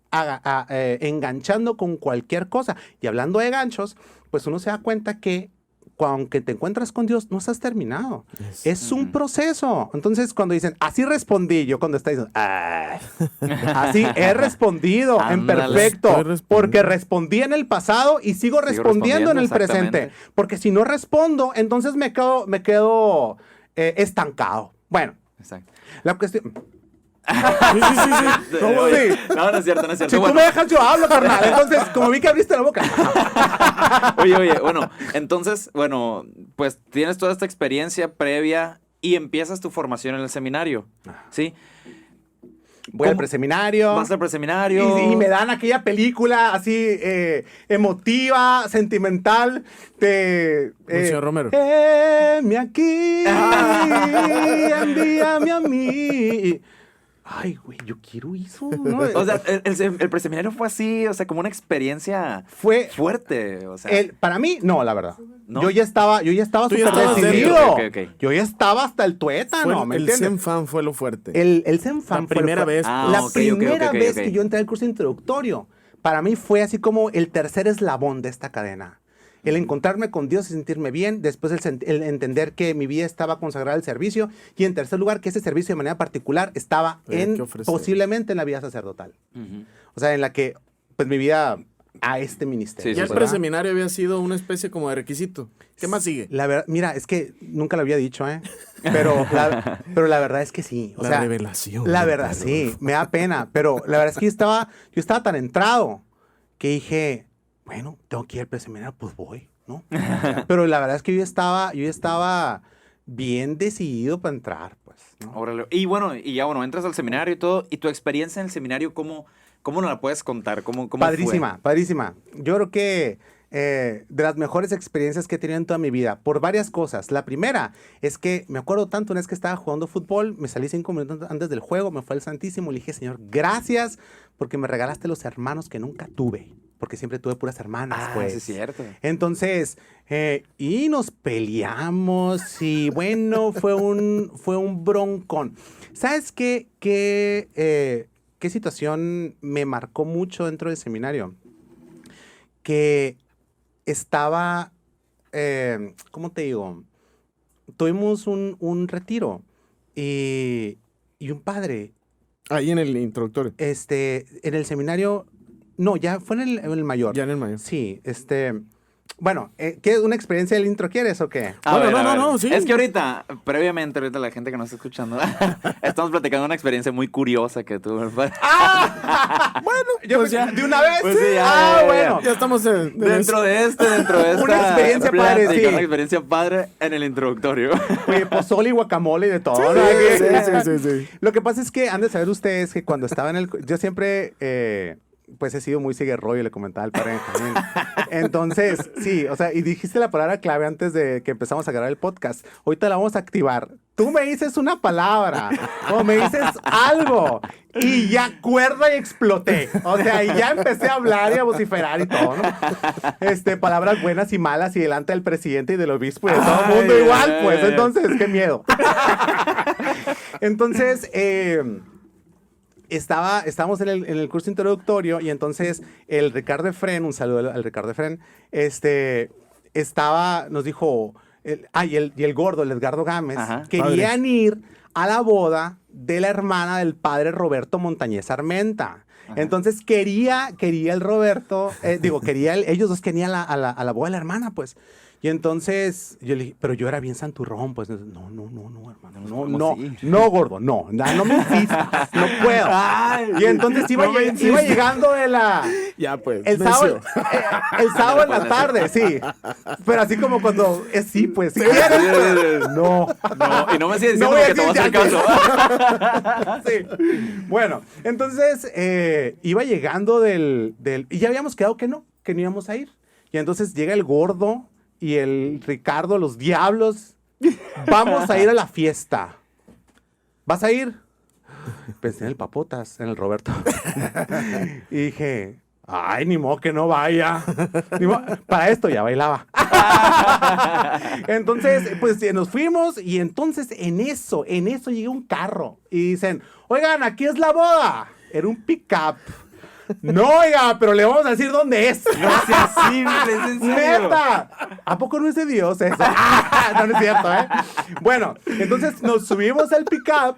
enganchando con cualquier cosa. Y hablando de ganchos, pues uno se da cuenta que aunque te encuentras con Dios, no estás terminado. Es un proceso. Entonces, cuando dicen, así respondí, yo cuando está diciendo, así he respondido en perfecto, porque respondí en el pasado y sigo respondiendo en el presente. Porque si no respondo, entonces me quedo estancado. Bueno, exacto. La cuestión... Sí. No, no es cierto, no es cierto. Si tú me dejas, yo hablo, carnal. Entonces, como vi que abriste la boca. Oye, bueno, entonces, pues tienes toda esta experiencia previa y empiezas tu formación en el seminario, ¿sí? Voy al preseminario. Vas al preseminario. Y me dan aquella película así emotiva, sentimental de... Señor Romero. Heme aquí, envíame a mí. Ay, güey, yo quiero eso, ¿no? O sea, el preseminario fue así, o sea, como una experiencia fuerte, o sea. Para mí, no, la verdad. ¿No? Yo ya estaba Tú ya súper estabas decidido. dentro. Ok. Yo ya estaba hasta el tuétano, ¿me El entiendes? Zenfan fue lo fuerte. El Zenfan La primera vez. La primera vez ok. que yo entré al curso introductorio, para mí fue así como el tercer eslabón de esta cadena. El encontrarme con Dios y sentirme bien, después el entender que mi vida estaba consagrada al servicio y en tercer lugar que ese servicio de manera particular estaba posiblemente en la vida sacerdotal. O sea, en la que pues mi vida a este ministerio. Sí, ya el preseminario había sido una especie como de requisito. ¿Qué más sigue? La verdad, mira, es que nunca lo había dicho, pero la verdad es que sí. O sea, revelación. La verdad, sí, me da pena, pero la verdad es que yo estaba tan entrado que dije, bueno, tengo que ir al preseminario, pues voy, ¿no? Pero la verdad es que yo estaba bien decidido para entrar, pues, ¿no? Órale. Y entras al seminario y todo, y tu experiencia en el seminario, ¿cómo nos la puedes contar? ¿Cómo padrísima, padrísima. Yo creo que de las mejores experiencias que he tenido en toda mi vida, por varias cosas. La primera es que me acuerdo tanto, una vez que estaba jugando fútbol, me salí 5 minutos antes del juego, me fue al Santísimo, le dije, Señor, gracias porque me regalaste los hermanos que nunca tuve. Porque siempre tuve puras hermanas, pues. Sí, es cierto. Entonces, y nos peleamos y bueno, fue un broncón. ¿Sabes qué situación me marcó mucho dentro del seminario? que estaba, ¿cómo te digo? Tuvimos un retiro y un padre, Ahí en el introductorio. en el seminario, no, ya fue en el mayor. Ya en el mayor. Sí, bueno, ¿qué, una experiencia del intro quieres o qué? A Bueno, ver, no, sí. Es que ahorita, previamente, ahorita la gente que nos está escuchando, estamos platicando una experiencia muy curiosa que tuvo el padre. Yo, pues ya. ¿De una vez? Pues sí, ya. Bueno. Ya estamos Dentro de esta Una experiencia padre, plática, sí. una experiencia padre en el introductorio. Oye, pozole y guacamole y de todo. ¿no? Sí. Lo que pasa es que han de saber ustedes que cuando estaba yo siempre, pues he sido muy ciguerrollo, le comentaba al padre Benjamín. Entonces, sí, o sea, y dijiste la palabra clave antes de que empezamos a grabar el podcast. Ahorita la vamos a activar. Tú me dices una palabra o me dices algo y ya cuerda y exploté. O sea, y ya empecé a hablar y a vociferar y todo, ¿no? Palabras buenas y malas y delante del presidente y del obispo y de todo el mundo igual, pues. Entonces, qué miedo. Entonces, estábamos en el curso introductorio y entonces el Ricardo Efren, un saludo al Ricardo Efren, nos dijo, y el gordo, el Edgardo Gámez, Ajá, querían ir a la boda de la hermana del padre Roberto Montañez Armenta. Ajá. Entonces quería el Roberto, ellos dos querían a la boda de la hermana, pues. Y entonces yo le dije, pero yo era bien santurrón, pues. No, hermano, no, gordo, no me insistas, no puedo. Ay, y entonces iba llegando de la... Ya, pues. El sábado en la tarde, sí. Pero así como cuando, sí, pues, si quieres. No, y no me sigas diciendo que te voy a hacer caso. Sí. Bueno, entonces iba llegando y ya habíamos quedado que no íbamos a ir. Y entonces llega el gordo y el Ricardo, los diablos, vamos a ir a la fiesta. ¿Vas a ir? Pensé en el Papotas, en el Roberto. Y dije, ay, ni modo que no vaya. Para esto ya bailaba. Entonces, pues nos fuimos y entonces en eso llega un carro y dicen, oigan, aquí es la boda. Era un pick-up. No, oiga, pero le vamos a decir dónde es. No sea así, es en serio. ¡Neta! ¿A poco no es de Dios eso? No es cierto, ¿eh? Bueno, entonces nos subimos al pick-up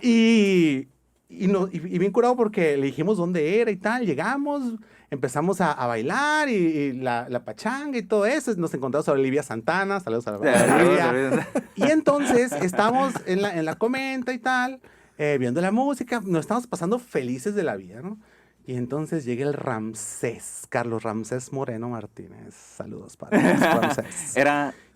y bien curado porque le dijimos dónde era y tal. Llegamos, empezamos a bailar y la pachanga y todo eso. Nos encontramos a Olivia Santana. Saludos a la Olivia. Y entonces estamos en la comenta y tal, viendo la música. Nos estamos pasando felices de la vida, ¿no? Y entonces llega el Ramsés, Carlos Ramsés Moreno Martínez. Saludos para Ramsés.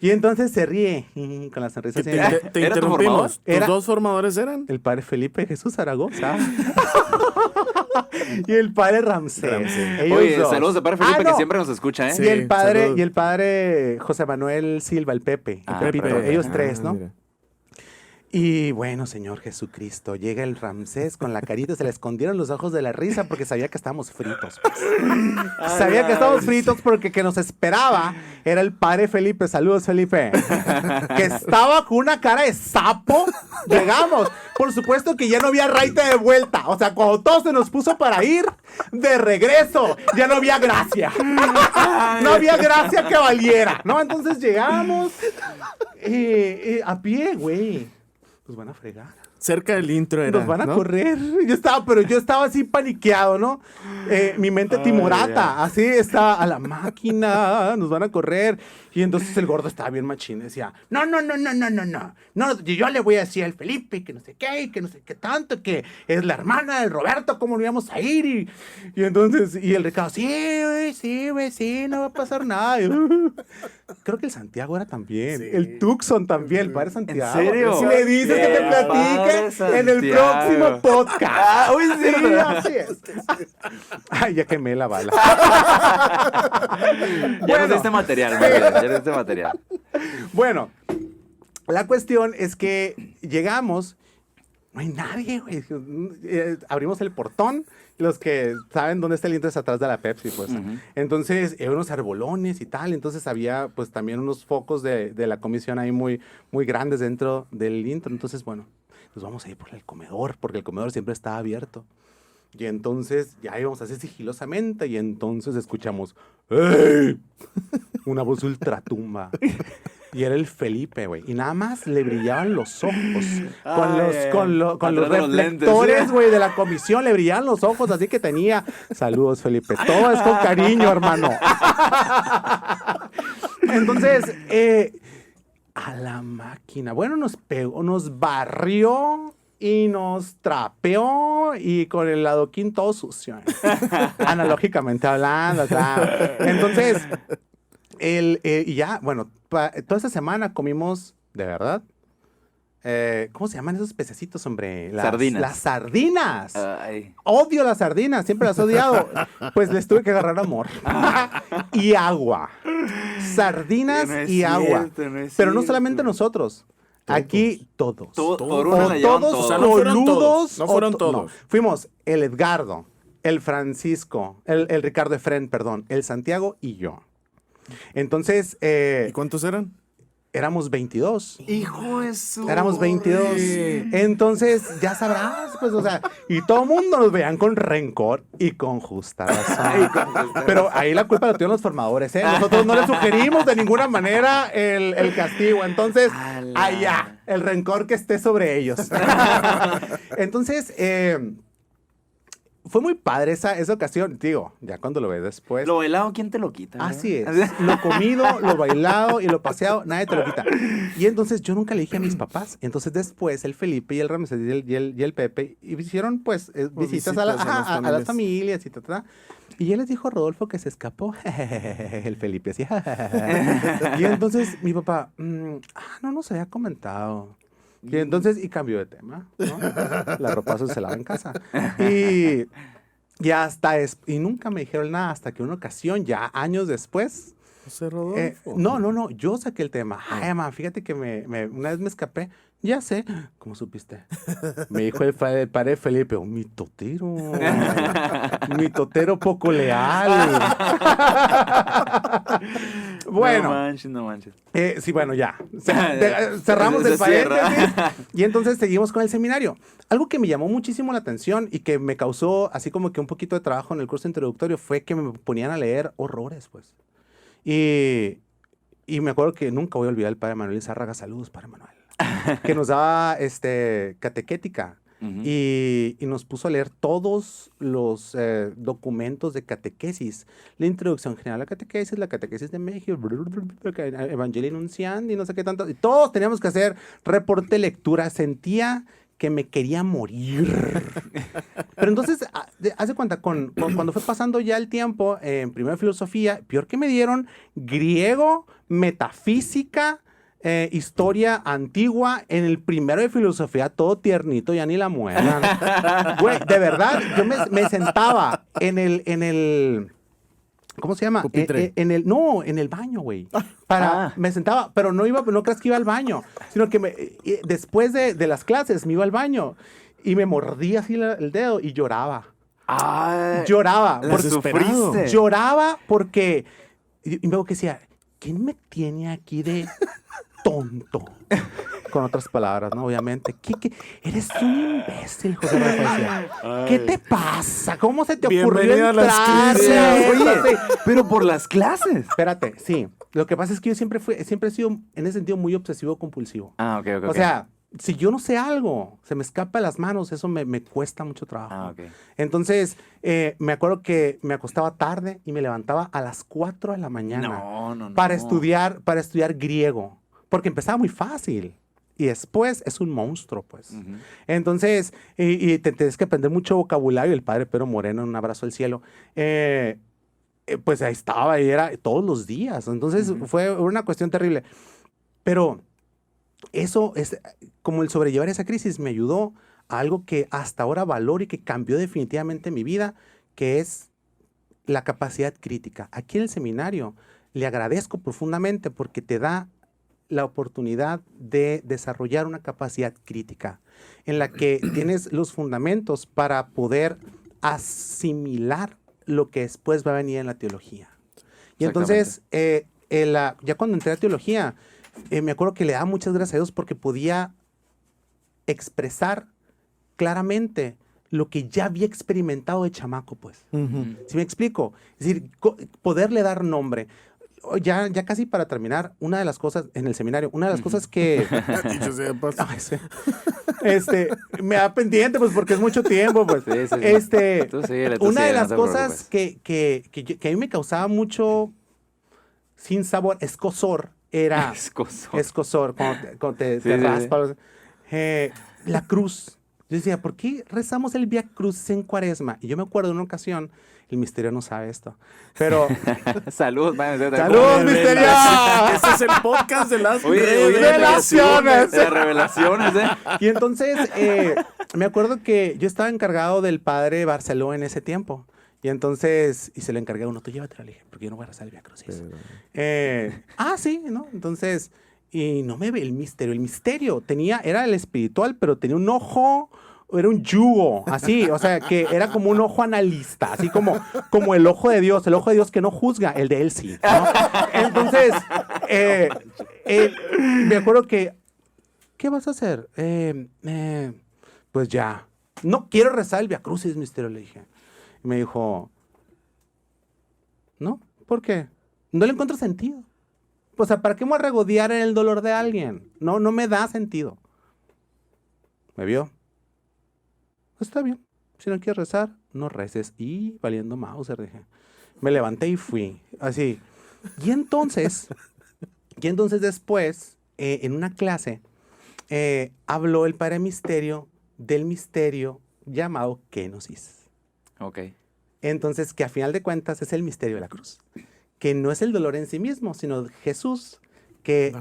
Y entonces se ríe con la sonrisa. Te interrumpimos. ¿Tus dos formadores eran? El padre Felipe Jesús Zaragoza. Y el padre Ramsés. Oye, saludos al padre Felipe que siempre nos escucha, ¿eh? Sí, y el padre José Manuel Silva, el Pepe. Pepe. Ellos tres, ¿no? Mira. Y bueno, Señor Jesucristo, llega el Ramsés con la carita, se le escondieron los ojos de la risa porque sabía que estábamos fritos. Pues. Sabía que estábamos fritos porque que nos esperaba era el padre Felipe, saludos Felipe, que estaba con una cara de sapo. Llegamos, por supuesto que ya no había raite de vuelta, o sea, cuando todo se nos puso para ir, de regreso, ya no había gracia. No había gracia que valiera, ¿no? Entonces llegamos a pie, güey. Nos van a fregar. Cerca del intro era, nos van a correr. Yo estaba así paniqueado, ¿no? Mi mente timorata. Así está a la máquina. Nos van a correr. Y entonces el gordo estaba bien machín. Decía, no. Yo le voy a decir al Felipe que no sé qué, que no sé qué tanto, que es la hermana del Roberto, ¿cómo no íbamos a ir? Y entonces, y el Ricardo, sí, no va a pasar nada. Creo que el Santiago era también. Sí. El Tucson también, el padre Santiago. ¿En serio? Si le dices que te platique en el próximo podcast. Uy, sí, así es. Ay, ya quemé la bala. Ya nos diste material. Bueno, la cuestión es que llegamos, no hay nadie, güey. Abrimos el portón. Los que saben dónde está el intro es atrás de la Pepsi, pues. Uh-huh. Entonces, unos arbolones y tal. Entonces, había, pues, también unos focos de la comisión ahí muy, muy grandes dentro del intro. Entonces, bueno, nos vamos a ir por el comedor, porque el comedor siempre está abierto. Y entonces ya íbamos así sigilosamente y entonces escuchamos ¡Ey! Una voz ultratumba. Y era el Felipe, güey. Y nada más le brillaban los ojos. Con los reflectores, güey, de la comisión. Le brillaban los ojos, así que tenía... Saludos, Felipe. Todo es con cariño, hermano. Entonces, a la máquina. Bueno, nos pegó, nos barrió y nos trapeó y con el adoquín todo sucio. Analógicamente hablando, claro. Entonces... y ya, bueno, toda esa semana comimos, de verdad, ¿cómo se llaman esos pececitos, hombre? Sardinas. Las sardinas. Ay. Odio las sardinas, siempre las he odiado. Pues les tuve que agarrar amor. Y agua. Sardinas y agua. Pero no solamente nosotros. Aquí todos. Por una la llevan todos todos. O sea, no fueron coludos. todos, no fueron no. todos. Fuimos el Edgardo, el Francisco, el Ricardo Efren, perdón, el Santiago y yo. Entonces, ¿Y cuántos eran? éramos 22. Hijo de su... Éramos 22. Entonces, ya sabrás, pues, o sea, y todo el mundo nos veían con rencor y con justa razón. Pero ahí la culpa la tuvieron los formadores, ¿eh? Nosotros no les sugerimos de ninguna manera el castigo. Entonces, allá, el rencor que esté sobre ellos. Entonces, fue muy padre esa ocasión, digo, ya cuando lo ves después. Lo bailado, ¿quién te lo quita? Así es. Lo comido, lo bailado y lo paseado, nadie te lo quita. Y entonces yo nunca le dije a mis papás. Entonces después el Felipe y el Ramsés y el Pepe hicieron pues visitas a las familias y ta. Y él les dijo a Rodolfo que se escapó. El Felipe así. Y entonces mi papá, no nos había comentado. Y entonces, y cambió de tema, ¿no? La ropa se lava en casa. Y nunca me dijeron nada hasta que una ocasión, ya años después. José Rodolfo. No, yo saqué el tema. Ay, mamá, fíjate que una vez me escapé. Ya sé. ¿Cómo supiste? Me dijo el padre Felipe, un mitotero poco leal. Bueno. No manches. Sí, bueno, ya. Cerramos el paréntesis y entonces seguimos con el seminario. Algo que me llamó muchísimo la atención y que me causó así como que un poquito de trabajo en el curso introductorio fue que me ponían a leer horrores, pues. Y me acuerdo que nunca voy a olvidar al padre Manuel Izárraga. Saludos, padre Manuel. Que nos daba catequética. Uh-huh. Y nos puso a leer todos los documentos de catequesis. La introducción general a la catequesis de México, Evangelii Nunciandi, no sé qué tanto. Y todos teníamos que hacer reporte de lectura. Sentía que me quería morir. Pero entonces, hace cuenta, cuando fue pasando ya el tiempo, en primero de filosofía, peor que me dieron griego, metafísica, historia antigua. En el primero de filosofía, todo tiernito, ya ni la mueran. Güey, de verdad, yo me sentaba en el ¿cómo se llama? En el baño, güey. Me sentaba, pero no creas que iba al baño, sino que después de las clases me iba al baño y me mordía así el dedo y lloraba. Lloraba. Lloraba porque... Y luego que decía, ¿quién me tiene aquí de tonto? Con otras palabras, ¿no? Obviamente. ¿Qué? Eres un imbécil, José Rafael. ¿Qué te pasa? ¿Cómo se te ocurrió entrar? Oye, pero por las clases. Espérate, sí. Lo que pasa es que yo siempre he sido, en ese sentido, muy obsesivo-compulsivo. Ok. O sea, si yo no sé algo, se me escapa de las manos, eso me cuesta mucho trabajo. Ok. Entonces, me acuerdo que me acostaba tarde y me levantaba a las 4 de la mañana. No. Para estudiar griego. Porque empezaba muy fácil. Y después es un monstruo, pues. Uh-huh. Entonces, y tienes que aprender mucho vocabulario. El padre Pedro Moreno, un abrazo al cielo, pues ahí estaba, y era todos los días. Entonces, uh-huh, fue una cuestión terrible. Pero eso es, como el sobrellevar esa crisis me ayudó a algo que hasta ahora valoro y que cambió definitivamente mi vida, que es la capacidad crítica. Aquí en el seminario le agradezco profundamente porque te da la oportunidad de desarrollar una capacidad crítica en la que tienes los fundamentos para poder asimilar lo que después va a venir en la teología. Y entonces, ya cuando entré a teología, me acuerdo que le daba muchas gracias a Dios porque podía expresar claramente lo que ya había experimentado de chamaco, pues. Ujú. ¿Sí me explico? Es decir, poderle dar nombre. Ya casi para terminar, una de las cosas en el seminario, una de las cosas que... Dicho sea de paso. Ay, sí. Me da pendiente, pues, porque es mucho tiempo, pues. Sí, sí, sí. Tú síguele, tú Una de síguele, las no te cosas que a mí me causaba mucho sin sabor, escozor, era... Escozor. Escozor, cuando te Sí, sí, sí. raspas. La cruz. Yo decía, ¿por qué rezamos el Vía Crucis en Cuaresma? Y yo me acuerdo de una ocasión, el misterio no sabe esto, pero... Salud, man. ¡Salud, misterio! Ese es el podcast de las Oye, revelaciones. de revelaciones, ¿eh? Y entonces, me acuerdo que yo estaba encargado del padre Barceló en ese tiempo. Y entonces, y se lo encargué a uno, tú llévatelo, le dije, porque yo no voy a rezar el Vía Crucis. Sí, ¿no? Entonces, y no me ve el misterio era el espiritual, pero tenía un ojo, era un yugo, así, o sea, que era como un ojo analista, así como el ojo de Dios que no juzga, el de él sí, ¿no? Entonces, me acuerdo que, ¿qué vas a hacer? Pues ya, no quiero rezar el Vía Crucis, misterio, le dije. Y me dijo, ¿no? ¿Por qué? No le encuentro sentido. O sea, ¿para qué me voy a regodear en el dolor de alguien? No me da sentido. ¿Me vio? Está bien. Si no quieres rezar, no reces. Y valiendo Mauser, dije. Me levanté y fui. Así. Y entonces después, en una clase, habló el Padre Misterio del misterio llamado kenosis. Ok. Entonces, que a final de cuentas es el misterio de la cruz. Que no es el dolor en sí mismo, sino Jesús que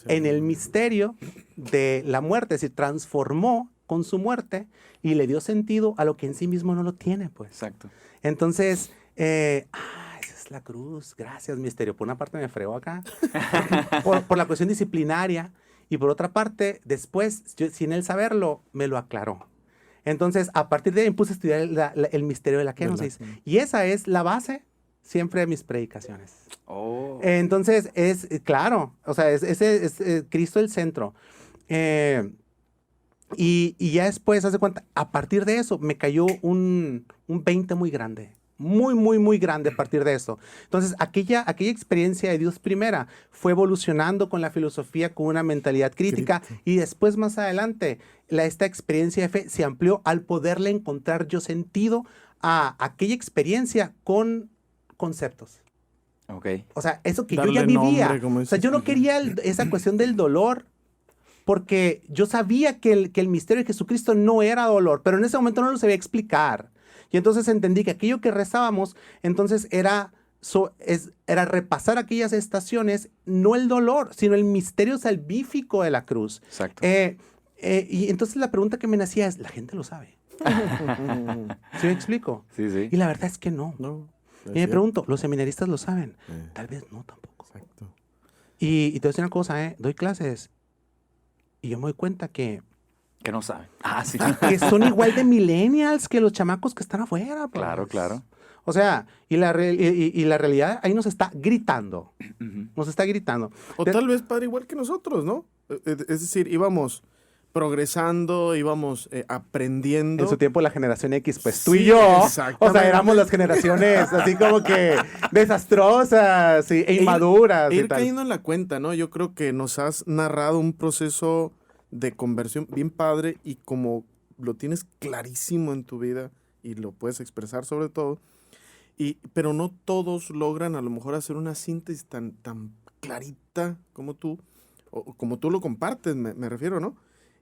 en el misterio de la muerte, es decir, transformó con su muerte y le dio sentido a lo que en sí mismo no lo tiene, pues. Exacto. Entonces, esa es la cruz. Gracias, misterio. Por una parte me fregó acá, por la cuestión disciplinaria, y por otra parte, después, sin él saberlo, me lo aclaró. Entonces, a partir de ahí, me puse a estudiar el misterio de la kenosis. Y esa es la base siempre de mis predicaciones. Oh. Entonces, es claro, o sea, es Cristo el centro. Y ya después, haz de cuenta, a partir de eso, me cayó un 20 muy grande. Muy, muy, muy grande a partir de eso. Entonces, aquella experiencia de Dios primera fue evolucionando con la filosofía, con una mentalidad crítica. Y después, más adelante, esta experiencia de fe se amplió al poderle encontrar yo sentido a aquella experiencia con conceptos. Ok. O sea, eso que Darle yo ya vivía. nombre, O sea, yo no quería esa cuestión del dolor, porque yo sabía que el misterio de Jesucristo no era dolor, pero en ese momento no lo sabía explicar. Y entonces entendí que aquello que rezábamos, entonces era repasar aquellas estaciones, no el dolor, sino el misterio salvífico de la cruz. Exacto. Y entonces la pregunta que me nacía es, ¿la gente lo sabe? ¿Sí me explico? Sí, sí. Y la verdad es que no. Y me pregunto, ¿los seminaristas lo saben? Tal vez no tampoco. Exacto. Y te voy a decir una cosa, doy clases y yo me doy cuenta que no saben. Ah, sí. que son igual de millennials que los chamacos que están afuera. Pues. Claro, claro. O sea, y la realidad ahí nos está gritando. Nos está gritando. O tal vez, padre, igual que nosotros, ¿no? Es decir, íbamos progresando, íbamos aprendiendo. En su tiempo la generación X, pues tú Sí, y yo, exactamente. o sea, éramos las generaciones así como que desastrosas e inmaduras. Ir y tal. cayendo en la cuenta, ¿no? Yo creo que nos has narrado un proceso de conversión bien padre y como lo tienes clarísimo en tu vida y lo puedes expresar sobre todo, pero no todos logran a lo mejor hacer una síntesis tan clarita como tú, o como tú lo compartes, me refiero, ¿no?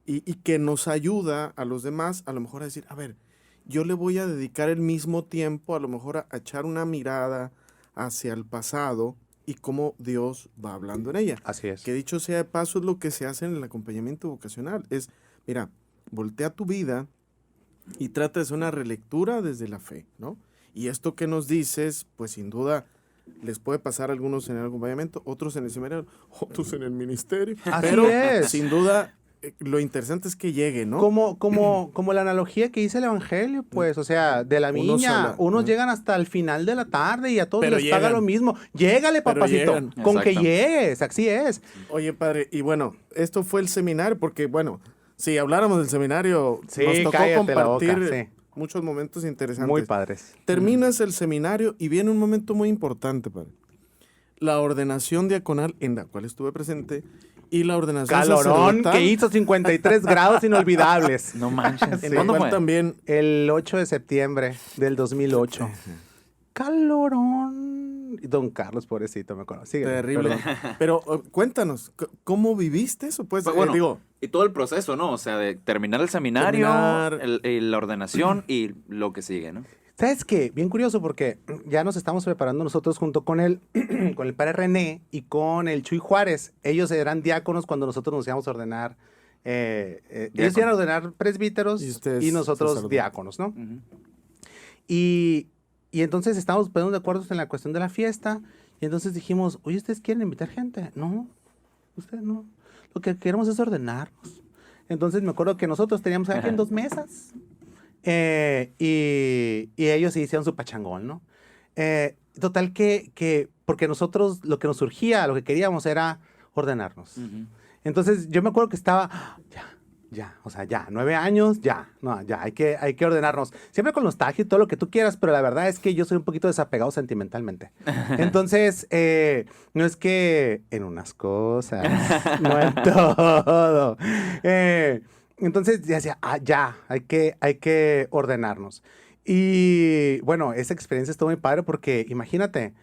Y que nos ayuda a los demás a lo mejor a decir, a ver, yo le voy a dedicar el mismo tiempo a lo mejor a echar una mirada hacia el pasado y cómo Dios va hablando en ella. Así es. Que dicho sea de paso es lo que se hace en el acompañamiento vocacional. Es, mira, voltea tu vida y trata de hacer una relectura desde la fe, ¿no? Y esto que nos dices, pues sin duda les puede pasar a algunos en el acompañamiento, otros en el seminario, otros en el ministerio. Así pero es. sin duda lo interesante es que llegue, ¿no? Como la analogía que dice el Evangelio, pues, o sea, de la viña, unos llegan hasta el final de la tarde y a todos Pero les paga llegan. lo mismo. Llégale, Pero papacito, llegan. con que Exacto. llegues, así es. Oye, padre, y bueno, esto fue el seminario, porque bueno, si habláramos del seminario, Sí, nos tocó cállate la boca, compartir sí. muchos momentos interesantes. Muy padres. Terminas el seminario y viene un momento muy importante, padre. La ordenación diaconal en la cual estuve presente y la ordenación Calorón sacerdotal. que hizo 53 grados inolvidables. No manches. En la ¿Cuándo cual fue? también El 8 de septiembre del 2008. Calorón. Don Carlos, pobrecito, me acuerdo. Sígueme, terrible. perdón. Pero cuéntanos, ¿cómo viviste eso? Pues, Pues bueno, digo, y todo el proceso, ¿no? O sea, de terminar el seminario, la ordenación y lo que sigue, ¿no? ¿Sabes qué? Bien curioso porque ya nos estamos preparando nosotros junto con con el padre René y con el Chuy Juárez. Ellos eran diáconos cuando nosotros nos íbamos a ordenar. Ellos iban a ordenar presbíteros Y ustedes y nosotros sacerdotes. diáconos, ¿no? Ujú. Y entonces estábamos poniendo de acuerdo en la cuestión de la fiesta. Y entonces dijimos, oye, ¿ustedes quieren invitar gente? No, ustedes no. Lo que queremos es ordenarnos. Entonces me acuerdo que nosotros teníamos aquí en 2 mesas. Y ellos se hicieron su pachangón, ¿no? Total porque nosotros lo que nos surgía, lo que queríamos era ordenarnos. Ujú. Entonces yo me acuerdo que estaba, o sea, ya, 9 años, ya, no, ya, hay que ordenarnos. Siempre con nostalgia y todo lo que tú quieras, pero la verdad es que yo soy un poquito desapegado sentimentalmente. Entonces, no es que en unas cosas, no en todo. Entonces ya decía, ya, hay que ordenarnos. Y bueno, esa experiencia estuvo muy padre porque imagínate,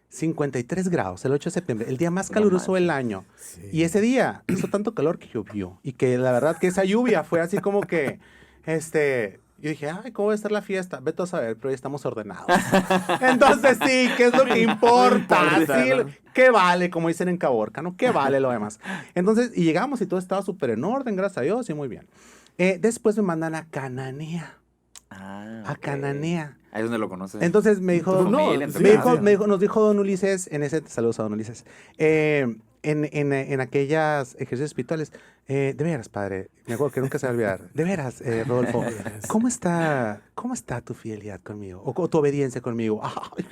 53 grados el 8 de septiembre, el día más caluroso del año. sí. Y ese día hizo tanto calor que llovió. Y que la verdad que esa lluvia fue así como que, yo dije, ay, ¿cómo va a estar la fiesta? Vete a saber, pero ya estamos ordenados. Entonces sí, ¿qué es lo que importa? No importa, Sí, ¿no? ¿qué vale? Como dicen en Caborca, ¿no? ¿Qué vale lo demás? Entonces, y llegamos y todo estaba súper en orden, gracias a Dios, y muy bien. Después me mandan a Cananea. A Ok. Cananea. Ahí es donde lo conoces. Entonces me dijo, Tu familia, en tu casa. nos dijo don Ulises, saludos a don Ulises, en aquellas ejercicios espirituales, de veras, padre, me acuerdo que nunca se va a olvidar, de veras, Rodolfo, ¿cómo está tu fidelidad conmigo? O tu obediencia conmigo. Ay,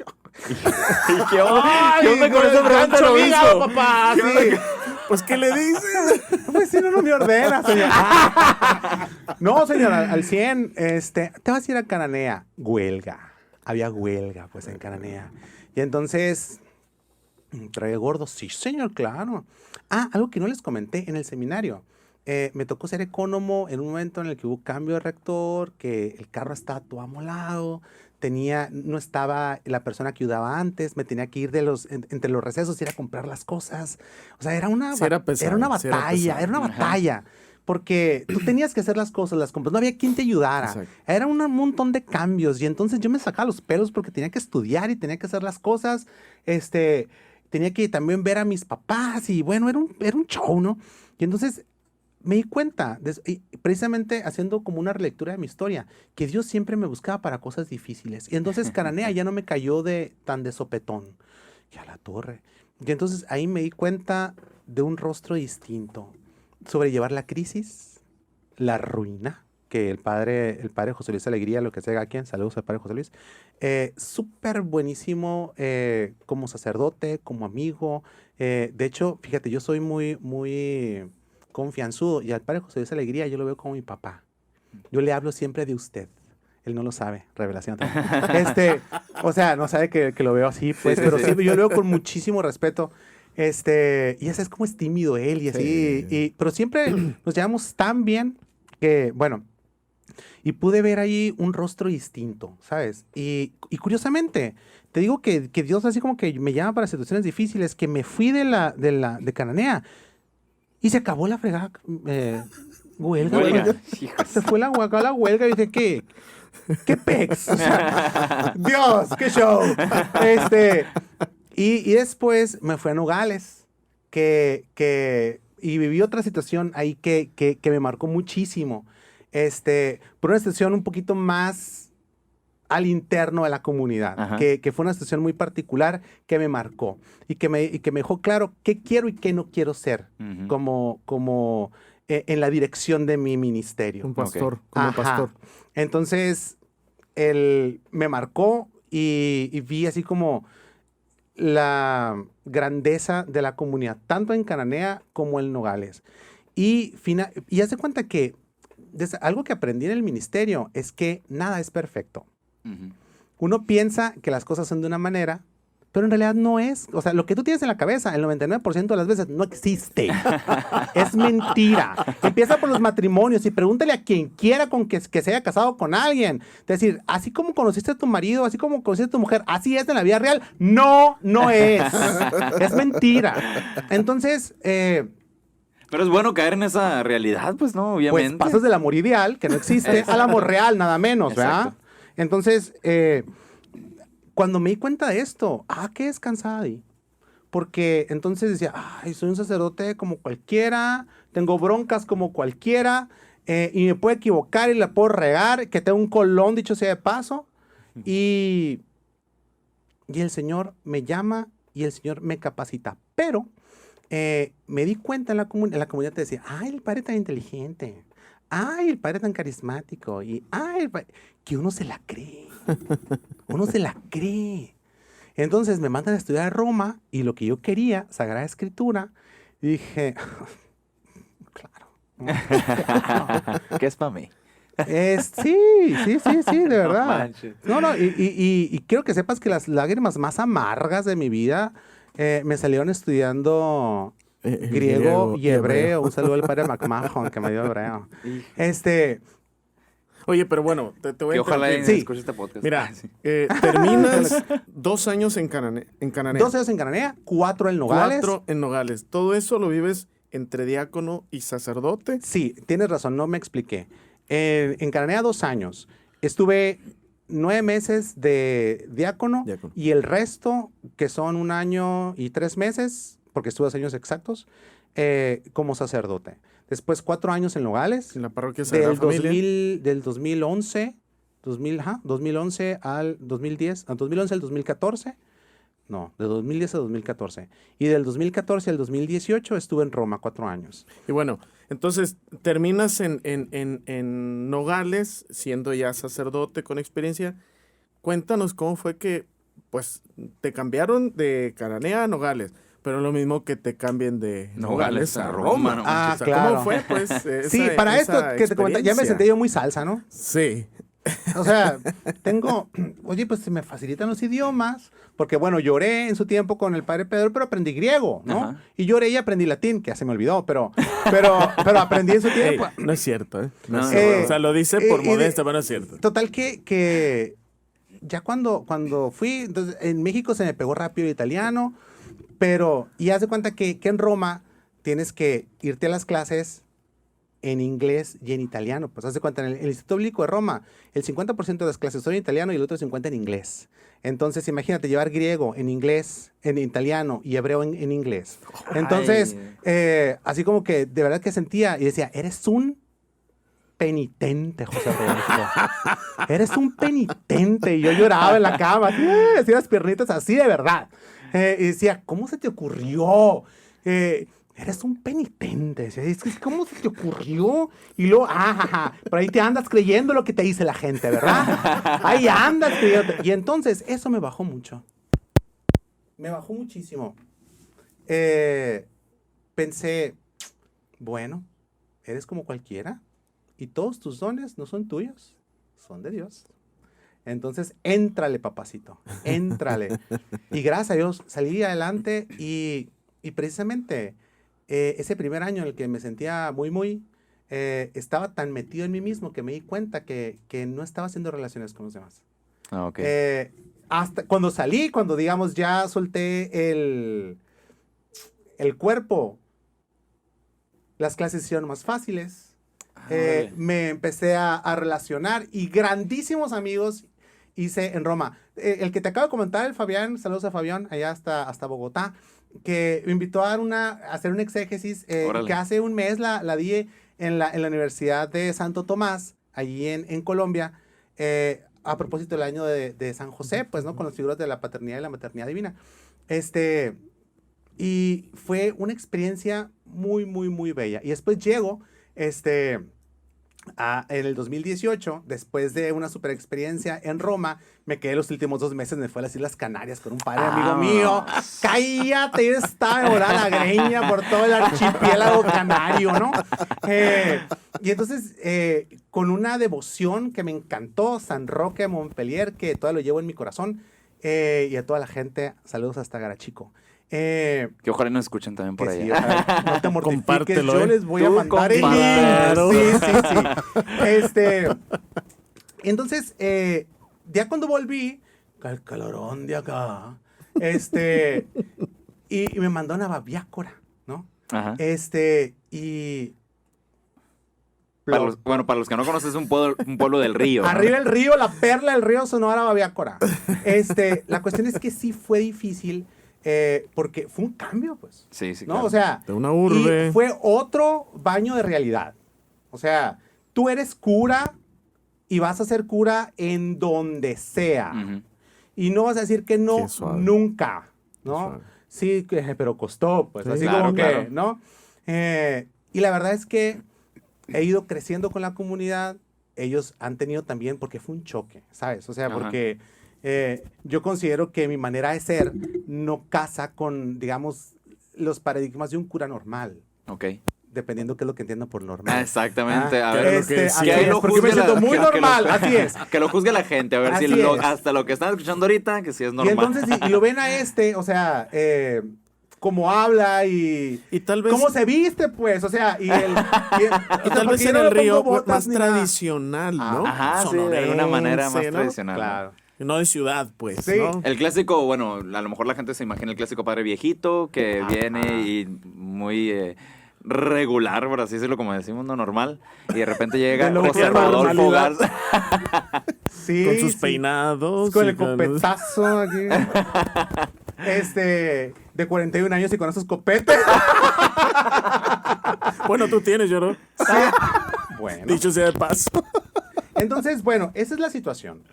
¿Qué onda con esa pregunta, rancho lo hígado, hizo? papá, sí. Pues, ¿qué le dices? Pues si no me ordena, señor. No, señor, al 100, te vas a ir a Cananea. Huelga. Había huelga, pues, en Cananea. Y entonces, trae gordo. Sí, señor, claro. Algo que no les comenté en el seminario. Me tocó ser ecónomo en un momento en el que hubo cambio de rector, que el carro estaba todo amolado, no estaba la persona que ayudaba antes, me tenía que ir entre los recesos y ir a comprar las cosas. O sea, era una Sí, era pesado, una sí era batalla, pesado. era una batalla. Porque tú tenías que hacer las cosas, las compras, no había quien te ayudara. Exacto. Era un montón de cambios y entonces yo me sacaba los pelos porque tenía que estudiar y tenía que hacer las cosas. Tenía que también ver a mis papás y bueno, era un show, ¿no? Y entonces me di cuenta, y precisamente haciendo como una relectura de mi historia, que Dios siempre me buscaba para cosas difíciles. Y entonces Cananea ya no me cayó tan de sopetón. Y a la torre. Y entonces ahí me di cuenta de un rostro distinto. Sobrellevar la crisis, la ruina, que el padre José Luis Alegría, lo que sea aquí, saludos al padre José Luis, súper buenísimo como sacerdote, como amigo. De hecho, fíjate, yo soy muy, muy confianzudo y al padre José Luis Alegría yo lo veo como mi papá. Yo le hablo siempre de usted. Él no lo sabe, revelación también. O sea, no sabe que lo veo así, pues, pero sí, yo lo veo con muchísimo respeto. Y ese es como es tímido él y así, Sí. pero siempre nos llevamos tan bien que, bueno, y pude ver ahí un rostro distinto, ¿sabes? Y curiosamente, te digo que Dios así como que me llama para situaciones difíciles, que me fui de Cananea y se acabó la fregada huelga. Huelga. Hijos. Se fue la huelga y dije, ¿qué pex? O sea, Dios, qué show. Y después me fui a Nogales, y viví otra situación ahí que me marcó muchísimo. Por una situación un poquito más al interno de la comunidad, Ajá. que fue una situación muy particular que me marcó y que me dejó claro qué quiero y qué no quiero ser Ujú. como en la dirección de mi ministerio. Un pastor, Ok. como Ajá. pastor. Entonces, él me marcó y vi así como la grandeza de la comunidad, tanto en Cananea como en Nogales. Y hace cuenta que algo que aprendí en el ministerio es que nada es perfecto. Ujú. Uno piensa que las cosas son de una manera, pero en realidad no es. O sea, lo que tú tienes en la cabeza, el 99% de las veces no existe. Es mentira. Empieza por los matrimonios y pregúntale a quien quiera que se haya casado con alguien. Es decir, así como conociste a tu marido, así como conociste a tu mujer, así es en la vida real. No, no es. Es mentira. Entonces, Pero es bueno caer en esa realidad, pues, ¿no? pues Obviamente. pasas del amor ideal, que no existe, al amor real, nada menos, ¿verdad? Exacto. Entonces, cuando me di cuenta de esto, qué descansada di. Porque entonces decía, ay, soy un sacerdote como cualquiera, tengo broncas como cualquiera, y me puedo equivocar y la puedo regar, que tengo un colón, dicho sea de paso, y el Señor me llama y el Señor me capacita. Pero me di cuenta en la comunidad, te decía, ay, el padre tan inteligente, ay, el padre tan carismático, y ay, que uno se la cree, uno se la cree. Entonces me mandan a estudiar a Roma y lo que yo quería, Sagrada Escritura, y dije, claro. ¿Qué es para mí? Sí, de verdad. manches. No, y quiero que sepas que las lágrimas más amargas de mi vida me salieron estudiando griego y hebreo. Un saludo al padre McMahon que me dio hebreo. Oye, pero bueno, te voy Que a ojalá interrumpir. Sí. escuche este podcast. Mira, Sí. terminas 2 años en Cananea. 12 años en Cananea, 4 en Nogales. 4 en Nogales. ¿Todo eso lo vives entre diácono y sacerdote? Sí, tienes razón, no me expliqué. En Cananea 2 años. Estuve 9 meses de diácono, Diácono. y el resto, que son 1 año y 3 meses, porque estuve 2 años exactos, como sacerdote. Después 4 años en Nogales. En la parroquia Sagrada Familia. Del 2011, 2011 al 2010, al 2011 al 2014. No, de 2010 a 2014. Y del 2014 al 2018 estuve en Roma 4 años. Y bueno, entonces terminas en Nogales, siendo ya sacerdote con experiencia. Cuéntanos cómo fue que, pues, te cambiaron de Cananea a Nogales, pero lo mismo que te cambien de Nogales a Roma. no Ah, manches. O sea, claro. ¿cómo fue, pues, Sí, para esto que te comenté, ya me sentí yo muy salsa, ¿no? Sí. O sea, oye, pues se me facilitan los idiomas, porque bueno, lloré en su tiempo con el padre Pedro, pero aprendí griego, ¿no? Ajá. Y lloré y aprendí latín, que ya se me olvidó, pero aprendí en su Ey, tiempo. no es cierto, ¿eh? No No, es cierto. no. O sea, lo dice por Y de- modesta, pero no es cierto. Total que ya cuando fui, entonces en México se me pegó rápido el italiano, y haz de cuenta que en Roma tienes que irte a las clases en inglés y en italiano. Pues haz de cuenta, en el Instituto Bíblico de Roma, el 50% de las clases son en italiano y el otro 50% en inglés. Entonces, imagínate llevar griego en inglés, en italiano y hebreo en inglés. Entonces, así como que de verdad que sentía y decía, eres un penitente, José Rodolfo. Eres un penitente. Y yo lloraba en la cama, hacía las piernitas así de verdad. Y decía, ¿cómo se te ocurrió? Eres un penitente. Decía, ¿cómo se te ocurrió? Y luego, por ahí te andas creyendo lo que te dice la gente, ¿verdad? Ahí andas creyendo. Y entonces, eso me bajó mucho. Me bajó muchísimo. Pensé, bueno, eres como cualquiera. Y todos tus dones no son tuyos, son de Dios. Entonces, éntrale, papacito, éntrale. Y gracias a Dios salí adelante y precisamente ese primer año en el que me sentía muy, estaba tan metido en mí mismo que me di cuenta que no estaba haciendo relaciones con los demás. Ah, ok. Hasta cuando salí, cuando digamos ya solté el cuerpo, las clases hicieron más fáciles. Órale. Me empecé a relacionar y grandísimos amigos hice en Roma. El que te acabo de comentar, el Fabián, saludos a Fabián, allá hasta Bogotá, que me invitó a hacer un exégesis Órale. que hace un mes la di en la Universidad de Santo Tomás, allí en Colombia, a propósito del año de San José, pues, ¿no? Con las figuras de la paternidad y la maternidad divina. Y fue una experiencia muy bella. Y después llego, En el 2018, después de una super experiencia en Roma, me quedé los últimos 2 meses, me fui a las Islas Canarias con un padre amigo mío. Cállate, yo estaba de volada la greña por todo el archipiélago canario, ¿no? Y entonces, con una devoción que me encantó, San Roque de Montpellier, que todavía lo llevo en mi corazón, y a toda la gente, saludos hasta Garachico. Que ojalá nos escuchen también por Que allá. sí, ojalá, no te mortifiques, Compártelo, yo les voy a Tú mandar el compártelo. link. Sí. Entonces, ya cuando volví, el calorón de acá, y me mandó una babiácora, ¿no? Ajá. Y... Para los que no conocen, es un pueblo del río, ¿no? Arriba el río, la perla del río Sonora, Babiácora. La cuestión es que sí fue difícil, porque fue un cambio, pues. Sí, sí, ¿no? claro. O sea, De una urbe. y fue otro baño de realidad. O sea, tú eres cura y vas a ser cura en donde sea. Ujú. Y no vas a decir que no Qué suave. nunca, Qué ¿no? suave. Sí, pero costó, pues. Sí, así claro, como que, claro. ¿no? Y la verdad es que he ido creciendo con la comunidad. Ellos han tenido también, porque fue un choque, ¿sabes? O sea, Ajá. porque yo considero que mi manera de ser no casa con, digamos, los paradigmas de un cura normal, Ok. dependiendo qué es lo que entiendo por normal. Exactamente. Ah, a que ver, lo que así sí, es, porque me siento muy normal, así es. Que lo juzgue la gente, a ver si Así es. hasta lo que están escuchando ahorita, que sí es Y normal. entonces, y lo ven a o sea, cómo habla y Y tal vez, cómo se viste, pues, o sea, y tal vez en el río más tradicional, ¿no? Ajá, sí, de alguna manera más Sonorense, ¿no? tradicional. ¿no? Claro. No de ciudad, pues, Sí. ¿no? El clásico, bueno, a lo mejor la gente se imagina el clásico padre viejito que Ajá. viene y muy regular, por así decirlo, como decimos, no normal. Y de repente llega De lo José que es Rodolfo normalidad. Garza. Sí, Con sus sí. peinados. Con y el copetazo aquí. De 41 años y con esos copetes. Bueno, tú tienes, yo no. Bueno. Dicho sea de paso. Entonces, bueno, esa es la situación.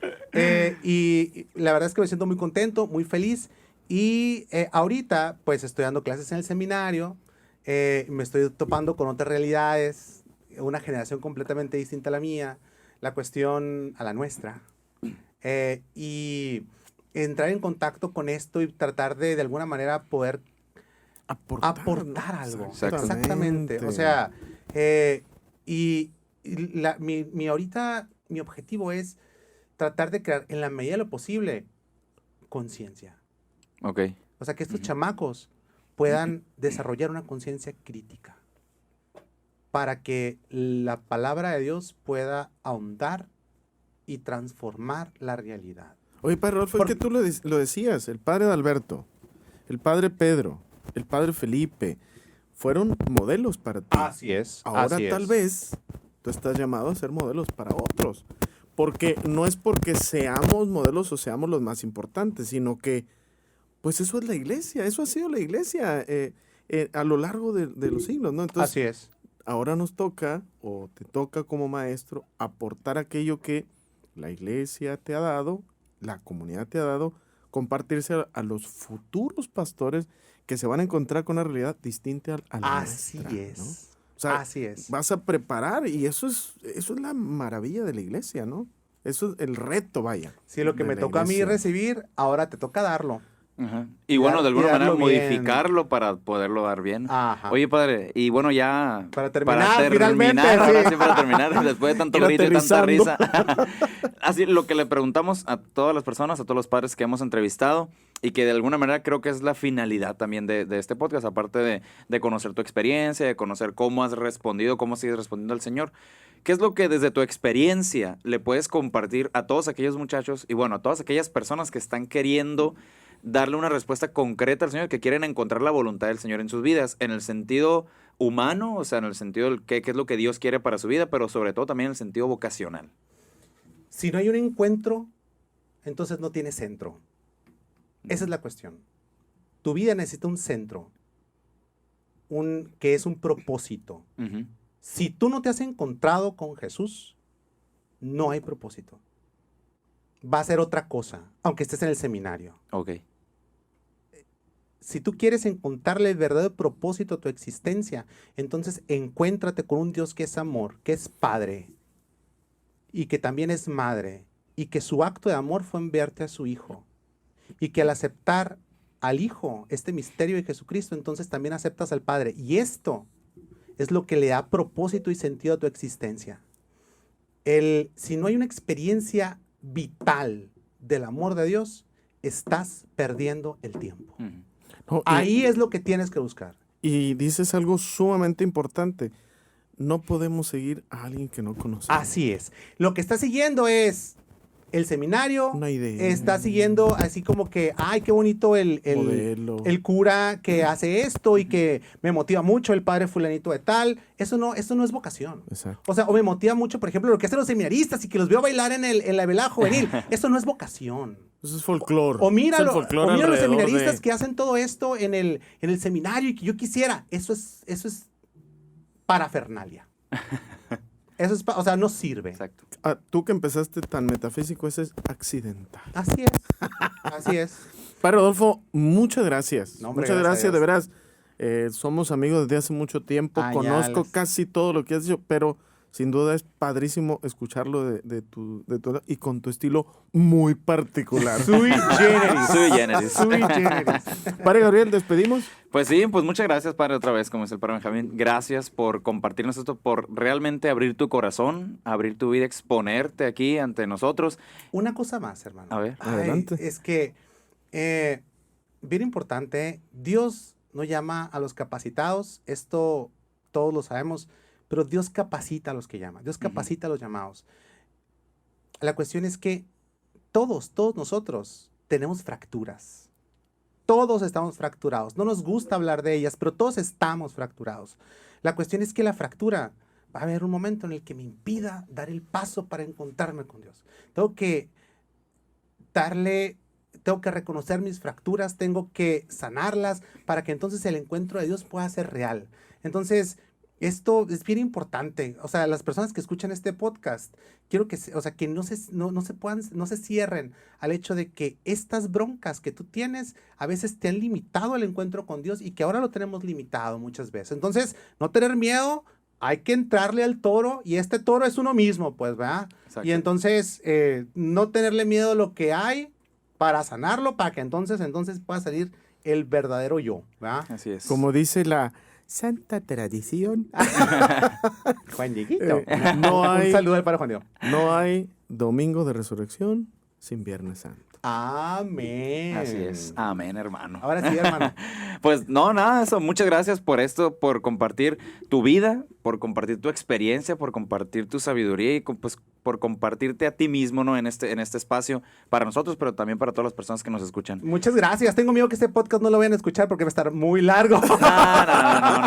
Y la verdad es que me siento muy contento, muy feliz. Y ahorita, pues, estoy dando clases en el seminario. Me estoy topando con otras realidades. Una generación completamente distinta a la mía. La cuestión a la nuestra. Y entrar en contacto con esto y tratar de alguna manera poder aportar ¿no? algo. Exactamente. Exactamente. O sea, ahorita mi objetivo es tratar de crear, en la medida de lo posible, conciencia. Ok. O sea, que estos chamacos puedan desarrollar una conciencia crítica para que la palabra de Dios pueda ahondar y transformar la realidad. Oye, padre Rodolfo, es que tú lo decías, el padre de Alberto, el padre Pedro, el padre Felipe, fueron modelos para ti. Así es. Ahora así tal es. vez tú estás llamado a ser modelos para otros. Porque no es porque seamos modelos o seamos los más importantes, sino que, pues eso es la iglesia, eso ha sido la iglesia a lo largo de los siglos, ¿no? Entonces, Así es. ahora nos toca, o te toca como maestro, aportar aquello que la iglesia te ha dado, la comunidad te ha dado, compartirse a los futuros pastores que se van a encontrar con una realidad distinta a la Así nuestra, es. ¿no? O sea, Así es. vas a preparar y eso es la maravilla de la iglesia, ¿no? Eso es el reto, vaya. Si lo que de me la toca a mí iglesia. recibir, ahora te toca darlo. Ajá. Y bueno, de alguna y manera darlo bien. modificarlo para poderlo dar bien. Ajá. Oye, padre, y bueno, ya Para terminar, finalmente, ahora sí. sí, para terminar, después de tanto Ir grito y tanta risa. aterrizando. Así, lo que le preguntamos a todas las personas, a todos los padres que hemos entrevistado, y que de alguna manera creo que es la finalidad también de este podcast, aparte de conocer tu experiencia, de conocer cómo has respondido, cómo sigues respondiendo al Señor. ¿Qué es lo que desde tu experiencia le puedes compartir a todos aquellos muchachos y bueno, a todas aquellas personas que están queriendo darle una respuesta concreta al Señor, que quieren encontrar la voluntad del Señor en sus vidas, en el sentido humano, o sea, en el sentido de qué es lo que Dios quiere para su vida, pero sobre todo también en el sentido vocacional? Si no hay un encuentro, entonces no tiene centro. Esa es la cuestión. Tu vida necesita un centro, que es un propósito. Ujú. Si tú no te has encontrado con Jesús, no hay propósito. Va a ser otra cosa, aunque estés en el seminario. Ok. Si tú quieres encontrarle el verdadero propósito a tu existencia, entonces encuéntrate con un Dios que es amor, que es Padre, y que también es madre, y que su acto de amor fue enviarte a su hijo, y que al aceptar al hijo, este misterio de Jesucristo, entonces también aceptas al Padre. Y esto es lo que le da propósito y sentido a tu existencia. Si no hay una experiencia vital del amor de Dios, estás perdiendo el tiempo. No, Ahí es lo que tienes que buscar. y dices algo sumamente importante. No podemos seguir a alguien que no conocemos. Así es. Lo que está siguiendo es el seminario. Una idea. Está siguiendo así como que, ay, qué bonito Modelo. el cura que hace esto y que me motiva mucho el padre fulanito de tal. Eso no es vocación. Exacto. O sea, o me motiva mucho, por ejemplo, lo que hacen los seminaristas y que los veo bailar en la velada juvenil. Eso no es vocación. Eso es folclore. O mira, Es el o folclore mira los alrededor seminaristas de- que hacen todo esto en el seminario y que yo quisiera. Eso es parafernalia. Eso es, o sea, no sirve. Exacto. Ah, tú que empezaste tan metafísico, ese es accidental. Así es. Así es. Padre Rodolfo, muchas gracias. No, hombre, Muchas gracias a gracias, Dios. de veras. Somos amigos desde hace mucho tiempo. Ah, ya Conozco les- casi todo lo que has dicho, pero sin duda es padrísimo escucharlo de tu y con tu estilo muy particular. Sui generis. Sui generis. Sui generis. Padre Gabriel, ¿despedimos? Pues sí, pues muchas gracias, padre, otra vez, como es el padre Benjamín. Gracias por compartirnos esto, por realmente abrir tu corazón, abrir tu vida, exponerte aquí ante nosotros. Una cosa más, hermano. A ver. Ay, Adelante. es que, bien importante, Dios no llama a los capacitados, esto todos lo sabemos, pero Dios capacita a los que llama, Dios capacita a los llamados. La cuestión es que todos nosotros tenemos fracturas. Todos estamos fracturados. No nos gusta hablar de ellas, pero todos estamos fracturados. La cuestión es que la fractura va a haber un momento en el que me impida dar el paso para encontrarme con Dios. Tengo que reconocer mis fracturas, tengo que sanarlas para que entonces el encuentro de Dios pueda ser real. Entonces, esto es bien importante. O sea, las personas que escuchan este podcast, quiero que, que no se cierren al hecho de que estas broncas que tú tienes a veces te han limitado el encuentro con Dios y que ahora lo tenemos limitado muchas veces. Entonces, no tener miedo, hay que entrarle al toro y este toro es uno mismo, pues, ¿verdad? Exacto. Y entonces, no tenerle miedo a lo que hay para sanarlo, para que entonces pueda salir el verdadero yo, ¿verdad? Así es. Como dice la santa tradición, Juan Dieguito. no Un hay, saludo al padre Juan Diego. no hay domingo de resurrección sin Viernes Santo. Amén. Así es. Amén, hermano. Ahora sí, hermano. Pues no, nada, eso. Muchas gracias por esto, por compartir tu vida, por compartir tu experiencia, por compartir tu sabiduría y pues por compartirte a ti mismo, ¿no? En este espacio para nosotros, pero también para todas las personas que nos escuchan. Muchas gracias. Tengo miedo que este podcast no lo vayan a escuchar porque va a estar muy largo.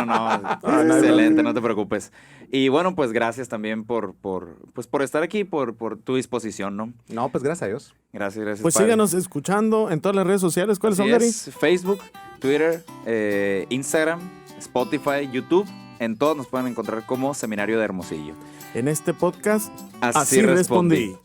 No. Excelente, no te preocupes. Y bueno, pues gracias también por estar aquí, por tu disposición, ¿no? No, pues gracias a Dios. Gracias. Pues padre. síganos escuchando en todas las redes sociales. ¿Cuáles Así son, Gary? es, Facebook, Twitter, Instagram, Spotify, YouTube. En todos nos pueden encontrar como Seminario de Hermosillo. En este podcast, Así respondí.